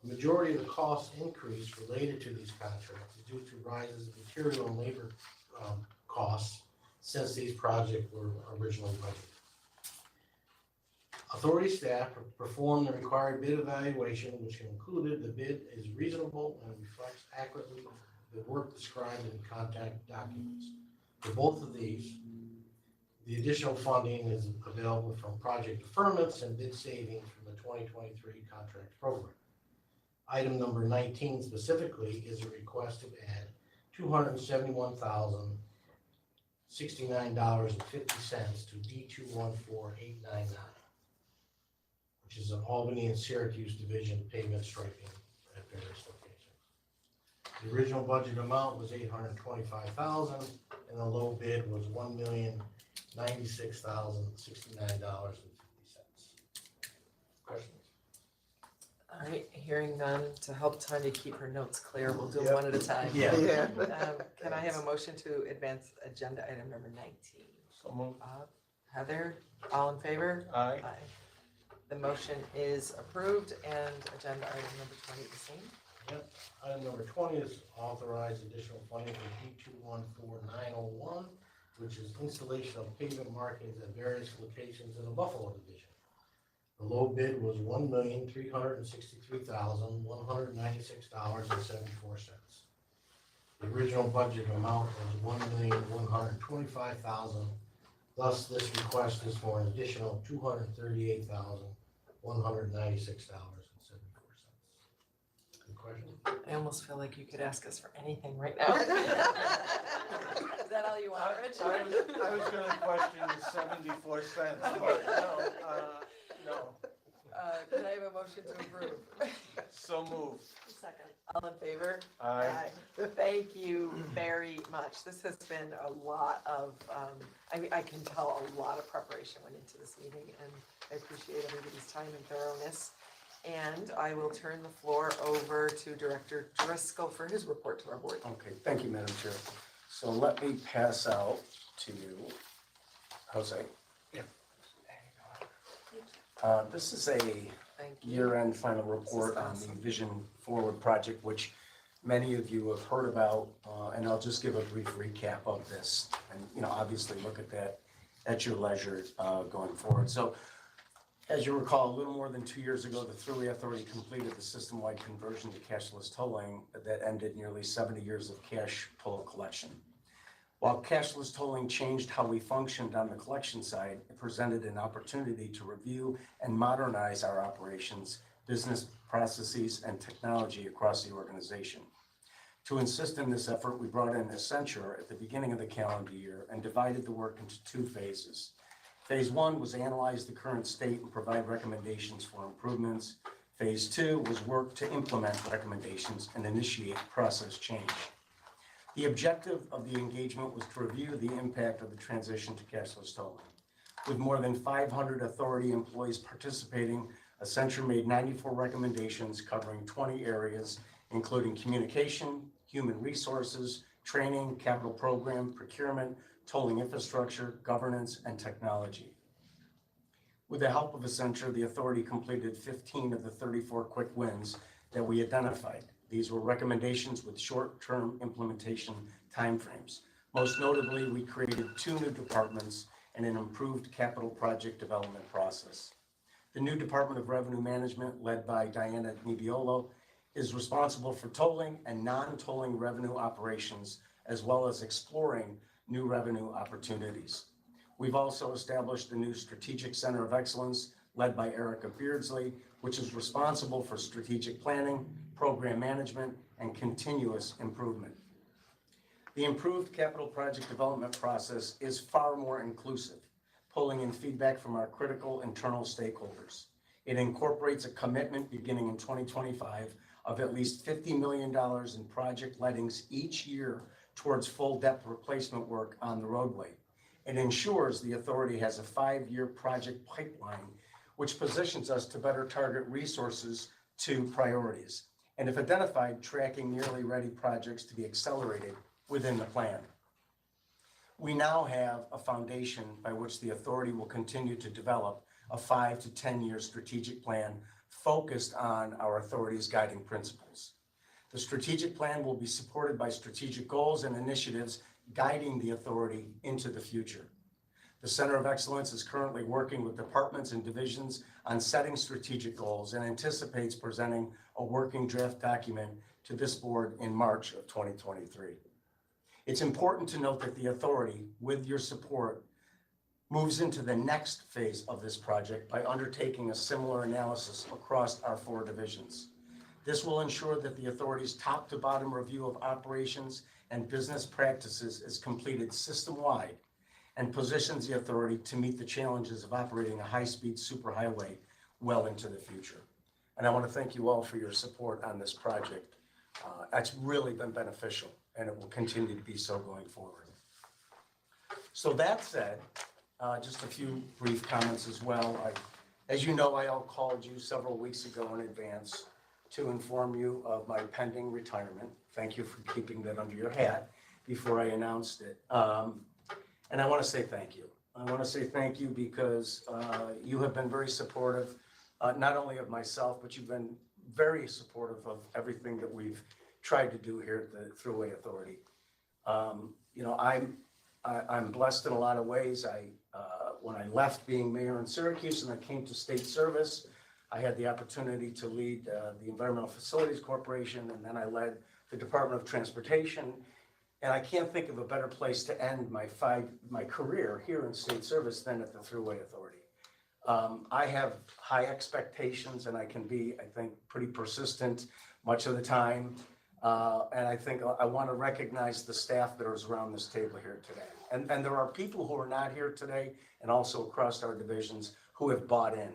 The majority of the cost increase related to these contracts is due to rises in material and labor costs since these projects were originally budgeted. Authority staff performed the required bid evaluation, which concluded the bid is reasonable and reflects accurately the work described in the contract documents. For both of these, the additional funding is available from project deferments and bid savings from the 2023 contract program. Item number 19 specifically is a request to add $271,069.50 to D214899. Which is an Albany and Syracuse Division pavement striping at various locations. The original budget amount was $825,000, and the low bid was $1,096,069.50. Questions? All right, hearing none, to help Tanya keep her notes clear, we'll do them Yep. one at a time. Yeah. Yeah. Can I have a motion to advance agenda item number 19? So moved. Heather, all in favor? Aye. The motion is approved, and agenda item number 20 the same. Yep. Item number 20 is authorize additional funding for D214901, which is installation of pavement markings at various locations in the Buffalo division. The low bid was $1,363,196.74. The original budget amount was $1,125,000. Thus, this request is for an additional $238,196.74. Any questions? I almost feel like you could ask us for anything right now. Is that all you want, Rich? I was gonna question the 74 cents, but no. Can I have a motion to approve? So moved. Second. All in favor? Aye. Thank you very much. This has been a lot of, I can tell a lot of preparation went into this meeting, and I appreciate everybody's time and thoroughness. And I will turn the floor over to Director Driscoll for his report to our board. Okay, thank you, Madam Chair. So let me pass out to you, Jose. Yeah. This is a Thank you. year-end final report on the Vision Forward project, which many of you have heard about, and I'll just give a brief recap of this. And, obviously look at that at your leisure going forward. So as you recall, a little more than 2 years ago, the Thruway Authority completed the system-wide conversion to cashless tolling that ended nearly 70 years of cash toll collection. While cashless tolling changed how we functioned on the collection side, it presented an opportunity to review and modernize our operations, business processes, and technology across the organization. To assist in this effort, we brought in Accenture at the beginning of the calendar year and divided the work into 2 phases. Phase 1 was analyze the current state and provide recommendations for improvements. Phase 2 was work to implement recommendations and initiate process change. The objective of the engagement was to review the impact of the transition to cashless tolling. With more than 500 authority employees participating, Accenture made 94 recommendations covering 20 areas, including communication, human resources, training, capital program, procurement, tolling infrastructure, governance, and technology. With the help of Accenture, the authority completed 15 of the 34 quick wins that we identified. These were recommendations with short-term implementation timeframes. Most notably, we created 2 new departments and an improved capital project development process. The new Department of Revenue Management, led by Diana Nebbiolo, is responsible for tolling and non-tolling revenue operations, as well as exploring new revenue opportunities. We've also established the new Strategic Center of Excellence, led by Erica Beardsley, which is responsible for strategic planning, program management, and continuous improvement. The improved capital project development process is far more inclusive, pulling in feedback from our critical internal stakeholders. It incorporates a commitment beginning in 2025 of at least $50 million in project lettings each year towards full depth replacement work on the roadway. It ensures the authority has a 5-year project pipeline, which positions us to better target resources to priorities, and if identified, tracking nearly ready projects to be accelerated within the plan. We now have a foundation by which the authority will continue to develop a 5 to 10-year strategic plan focused on our authority's guiding principles. The strategic plan will be supported by strategic goals and initiatives guiding the authority into the future. The Center of Excellence is currently working with departments and divisions on setting strategic goals and anticipates presenting a working draft document to this board in March of 2023. It's important to note that the authority, with your support, moves into the next phase of this project by undertaking a similar analysis across our 4 divisions. This will ensure that the authority's top to bottom review of operations and business practices is completed system-wide and positions the authority to meet the challenges of operating a high-speed superhighway well into the future. And I want to thank you all for your support on this project. That's really been beneficial, and it will continue to be so going forward. So that said, just a few brief comments as well. As you know, I called you several weeks ago in advance to inform you of my pending retirement. Thank you for keeping that under your hat before I announced it. And I want to say thank you. I want to say thank you because you have been very supportive, not only of myself, but you've been very supportive of everything that we've tried to do here at the Thruway Authority. You know, I'm blessed in a lot of ways. When I left being mayor in Syracuse and I came to state service, I had the opportunity to lead the Environmental Facilities Corporation, and then I led the Department of Transportation. And I can't think of a better place to end my career here in state service than at the Thruway Authority. I have high expectations, and I can be, I think, pretty persistent much of the time. And I think I want to recognize the staff that is around this table here today. And there are people who are not here today and also across our divisions who have bought in.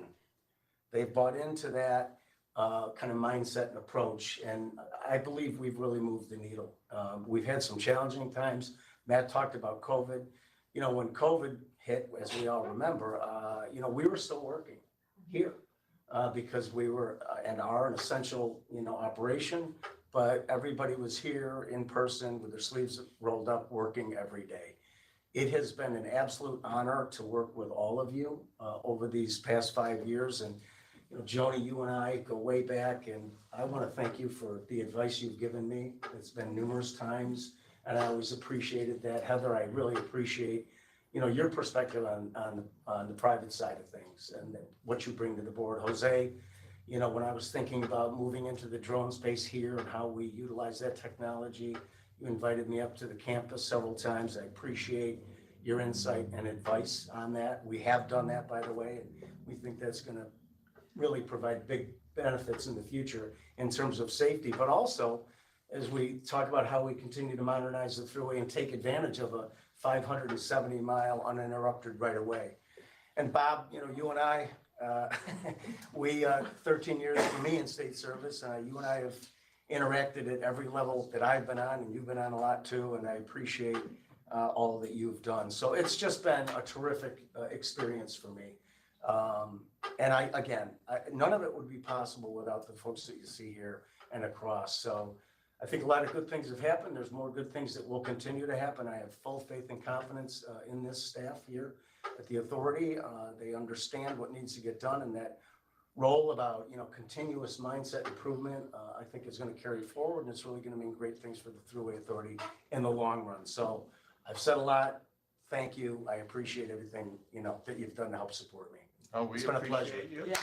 They've bought into that kind of mindset and approach. And I believe we've really moved the needle. We've had some challenging times. Matt talked about COVID. You know, when COVID hit, as we all remember, you know, we were still working here because we were and are an essential, you know, operation. But everybody was here in person with their sleeves rolled up, working every day. It has been an absolute honor to work with all of you over these past 5 years. And, you know, Joni, you and I go way back, and I want to thank you for the advice you've given me. It's been numerous times, and I always appreciated that. Heather, I really appreciate, you know, your perspective on the private side of things and what you bring to the board. Jose, you know, when I was thinking about moving into the drone space here and how we utilize that technology, you invited me up to the campus several times. I appreciate your insight and advice on that. We have done that, by the way. We think that's going to really provide big benefits in the future in terms of safety, but also as we talk about how we continue to modernize the Thruway and take advantage of a 570-mile uninterrupted right of way. And Bob, you know, you and I, we 13 years for me in state service. You and I have interacted at every level that I've been on, and you've been on a lot too, and I appreciate all that you've done. So it's just been a terrific experience for me. And none of it would be possible without the folks that you see here and across. So I think a lot of good things have happened. There's more good things that will continue to happen. I have full faith and confidence in this staff here at the authority. They understand what needs to get done, and that role about, you know, continuous mindset improvement, I think is going to carry forward, and it's really going to mean great things for the Thruway Authority in the long run. So I've said a lot. Thank you. I appreciate everything, you know, that you've done to help support me. Oh, we It's been a pleasure. appreciate you. Yeah.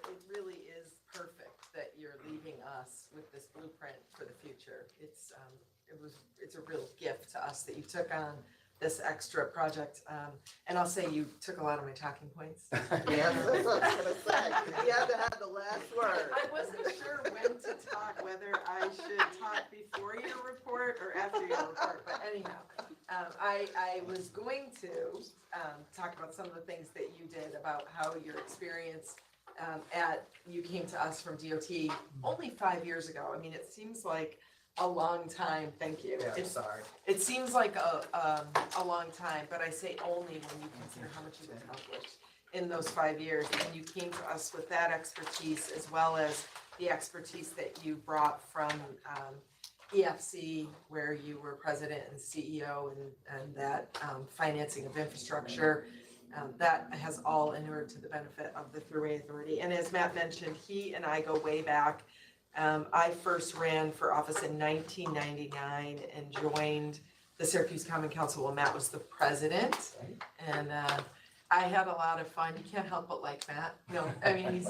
It really is perfect that you're leaving us with this blueprint for the future. It's a real gift to us that you took on this extra project. And I'll say you took a lot of my talking points. Yeah, that's what I was gonna say. You had to have the last word. I wasn't sure when to talk, whether I should talk before your report or after your report, but anyhow, I was going to talk about some of the things that you did, about how your experience you came to us from DOT only 5 years ago. I mean, it seems like a long time. Thank you. Yeah, sorry. It seems like a long time, but I say only when you consider how much you've accomplished in those 5 years. And you came to us with that expertise, as well as the expertise that you brought from EFC, where you were president and CEO, and that financing of infrastructure. That has all inured to the benefit of the Thruway Authority. And as Matt mentioned, he and I go way back. I first ran for office in 1999 and joined the Syracuse Common Council when Matt was the president. And I had a lot of fun. You can't help but like Matt. No, I mean,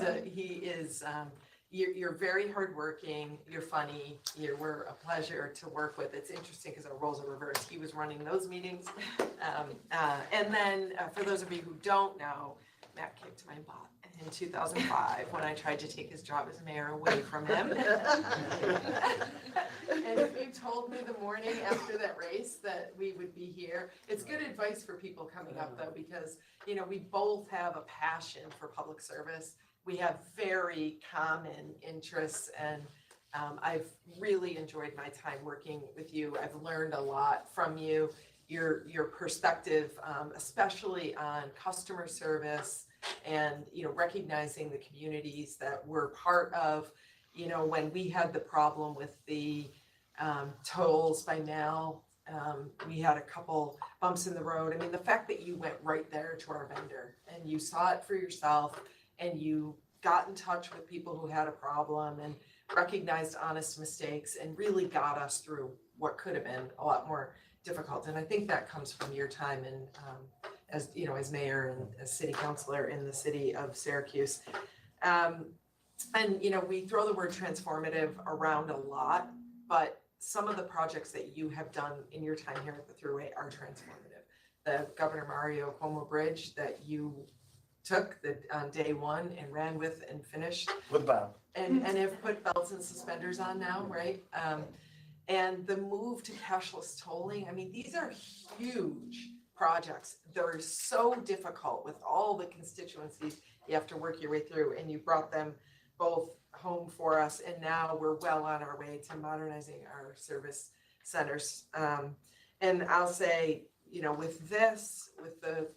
you're very hardworking, you're funny, we're a pleasure to work with. It's interesting because our roles are reversed. He was running those meetings. And then for those of you who don't know, Matt kicked my butt in 2005 when I tried to take his job as mayor away from him. And if you told me the morning after that race that we would be here, it's good advice for people coming up though, because, you know, we both have a passion for public service. We have very common interests, and I've really enjoyed my time working with you. I've learned a lot from you, your perspective, especially on customer service and, you know, recognizing the communities that we're part of. You know, when we had the problem with the tolls by mail, we had a couple bumps in the road. I mean, the fact that you went right there to our vendor and you saw it for yourself and you got in touch with people who had a problem and recognized honest mistakes and really got us through what could have been a lot more difficult. And I think that comes from your time in, as, you know, as mayor and as city councilor in the city of Syracuse. And, you know, we throw the word transformative around a lot, but some of the projects that you have done in your time here at the Thruway are transformative. The Governor Mario Cuomo Bridge that you took on day one and ran with and finished. With Bob. And have put belts and suspenders on now, right? And the move to cashless tolling, I mean, these are huge projects. They're so difficult with all the constituencies you have to work your way through, and you brought them both home for us, and now we're well on our way to modernizing our service centers. And I'll say, you know, with this, with the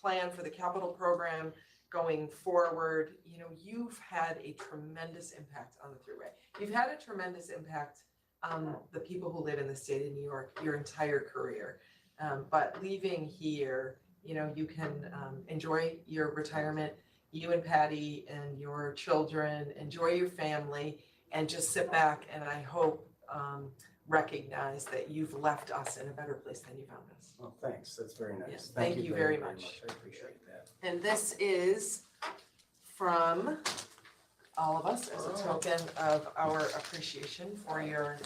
plan for the capital program going forward, you know, you've had a tremendous impact on the Thruway. You've had a tremendous impact on the people who live in the state of New York your entire career. But leaving here, you know, you can enjoy your retirement, you and Patty and your children, enjoy your family, and just sit back and I hope recognize that you've left us in a better place than you found us. Well, thanks, that's very nice. Yes, thank you very much. I appreciate that. And this is from all of us as a token of our appreciation for your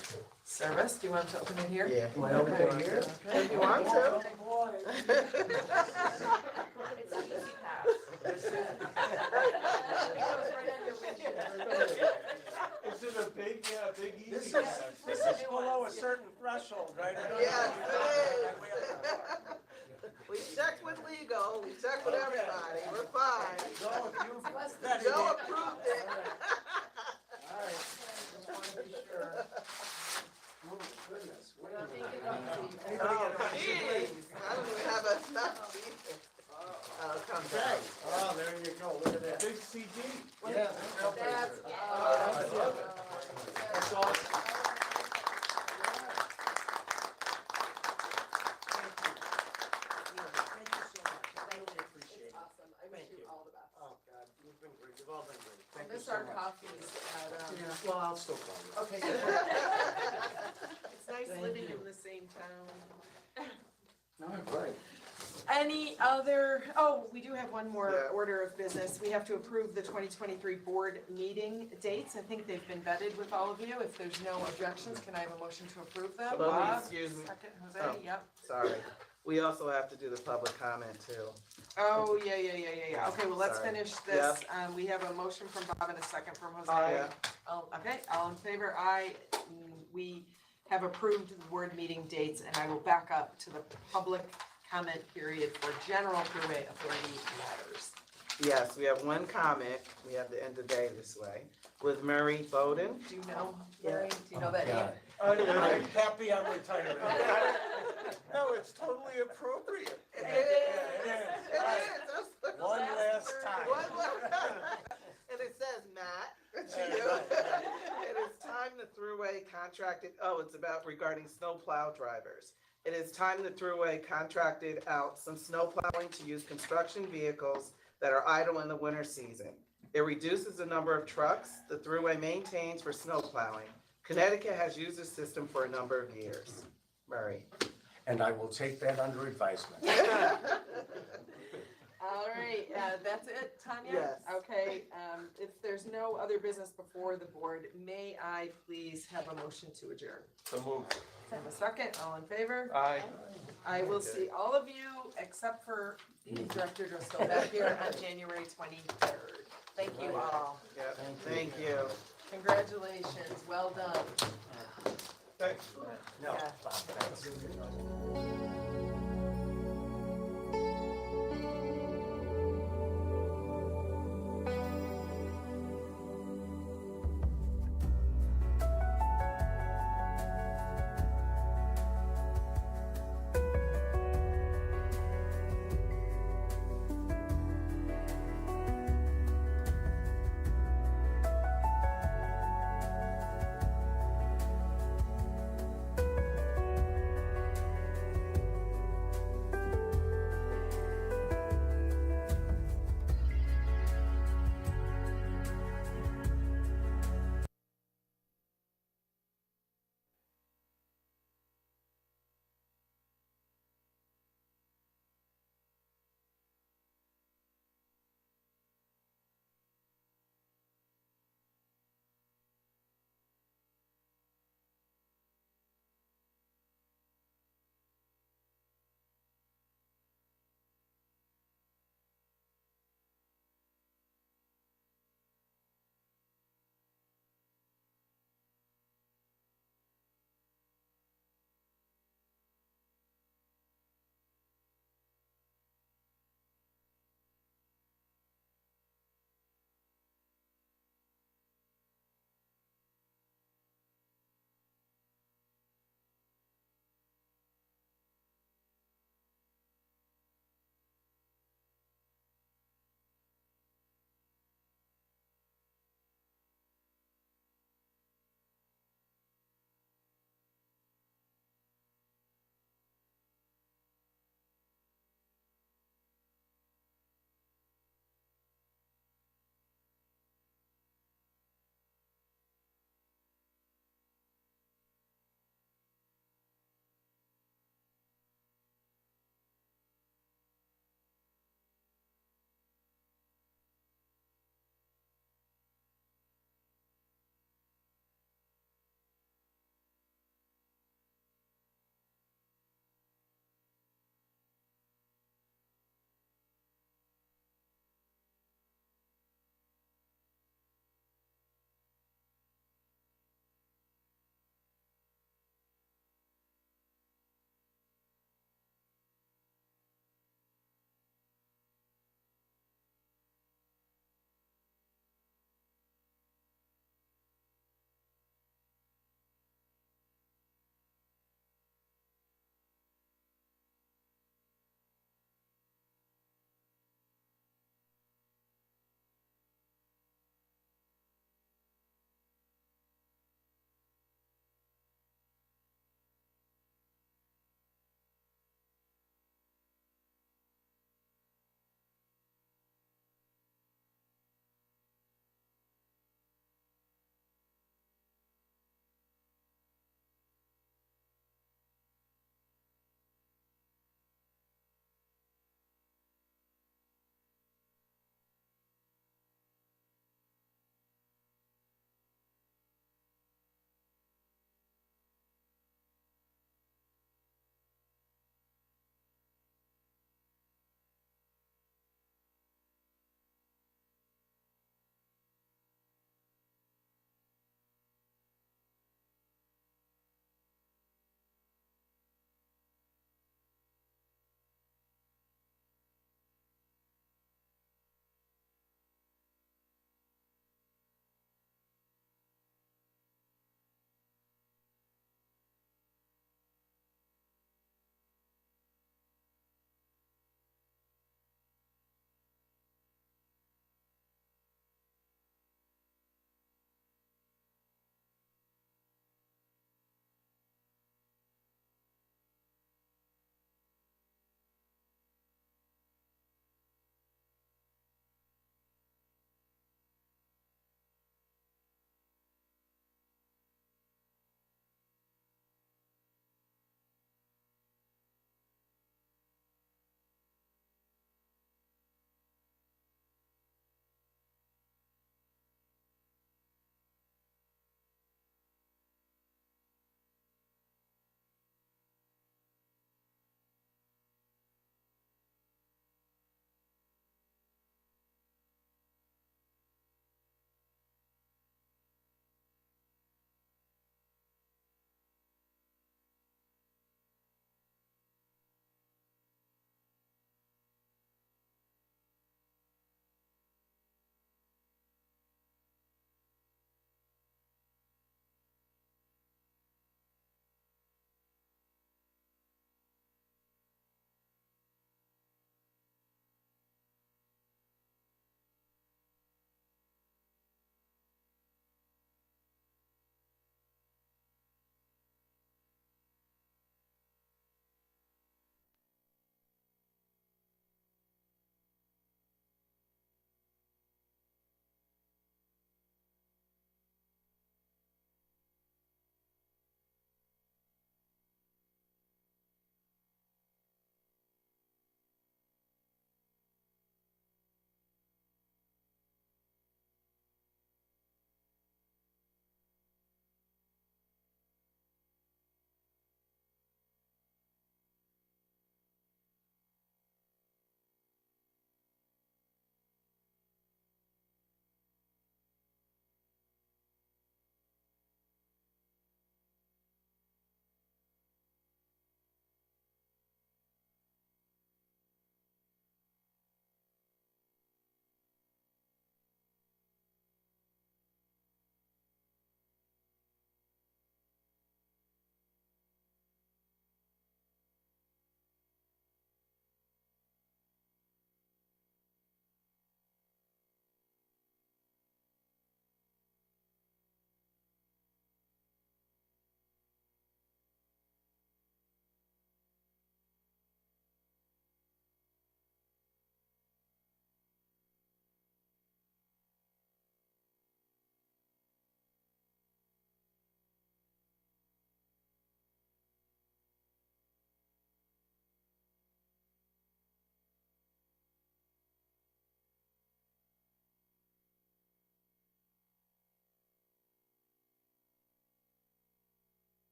service. Do you want to open it here? Yeah. Can I open it here? Okay. If you want to. It's an easy pass. This is a big easy. This is below a certain threshold, right? Yes, it is. We checked with legal, we checked with everybody, we're fine. Joe approved it. All right, just want to be sure. Oh, goodness. What are we gonna Oh, geez, I don't even have enough either. Oh, come back. Oh, there you go, look at that. Big CD. Yeah. That's awesome. Oh, God, you've been great, you've all been great. I Thank you miss so our much. coffees at, Well, I'll still call you. okay, good. It's nice living in the same town. All right. Any other, oh, we do have one more Yeah. order of business. We have to approve the 2023 board meeting dates. I think they've been vetted with all of you. If there's no objections, can I have a motion to approve them? Let me Bob? excuse me. Second, Oh. Jose, yep. Sorry. We also have to do the public comment too. Oh, yeah. Okay, well, let's Sorry. finish this. We have a motion from Bob and a second from Jose. Aye. Okay, all in favor? Aye. We have approved the board meeting dates, and I will back up to the public comment period for general Thruway Authority matters. Yes, we have one comment. We have to end the day this way. With Murray Bowden. Do you know, Mary? Do you know that name? I'm happy I'm retired. No, it's totally appropriate. It is. One last time. And it says, Matt, to you. It is time the Thruway contracted, it's about regarding snowplow drivers. It is time the Thruway contracted out some snow plowing to use construction vehicles that are idle in the winter season. It reduces the number of trucks the Thruway maintains for snow plowing. Connecticut has used this system for a number of years. Murray. And I will take that under advisement. All right, that's it, Tanya? Yes. Okay, if there's no other business before the board, may I please have a motion to adjourn? So moved. Have a second, all in favor? Aye. I will see all of you, except for Director Driscoll, back here on January 23rd. Thank you all. Yeah, thank you. Congratulations, well done. Thanks. Yeah.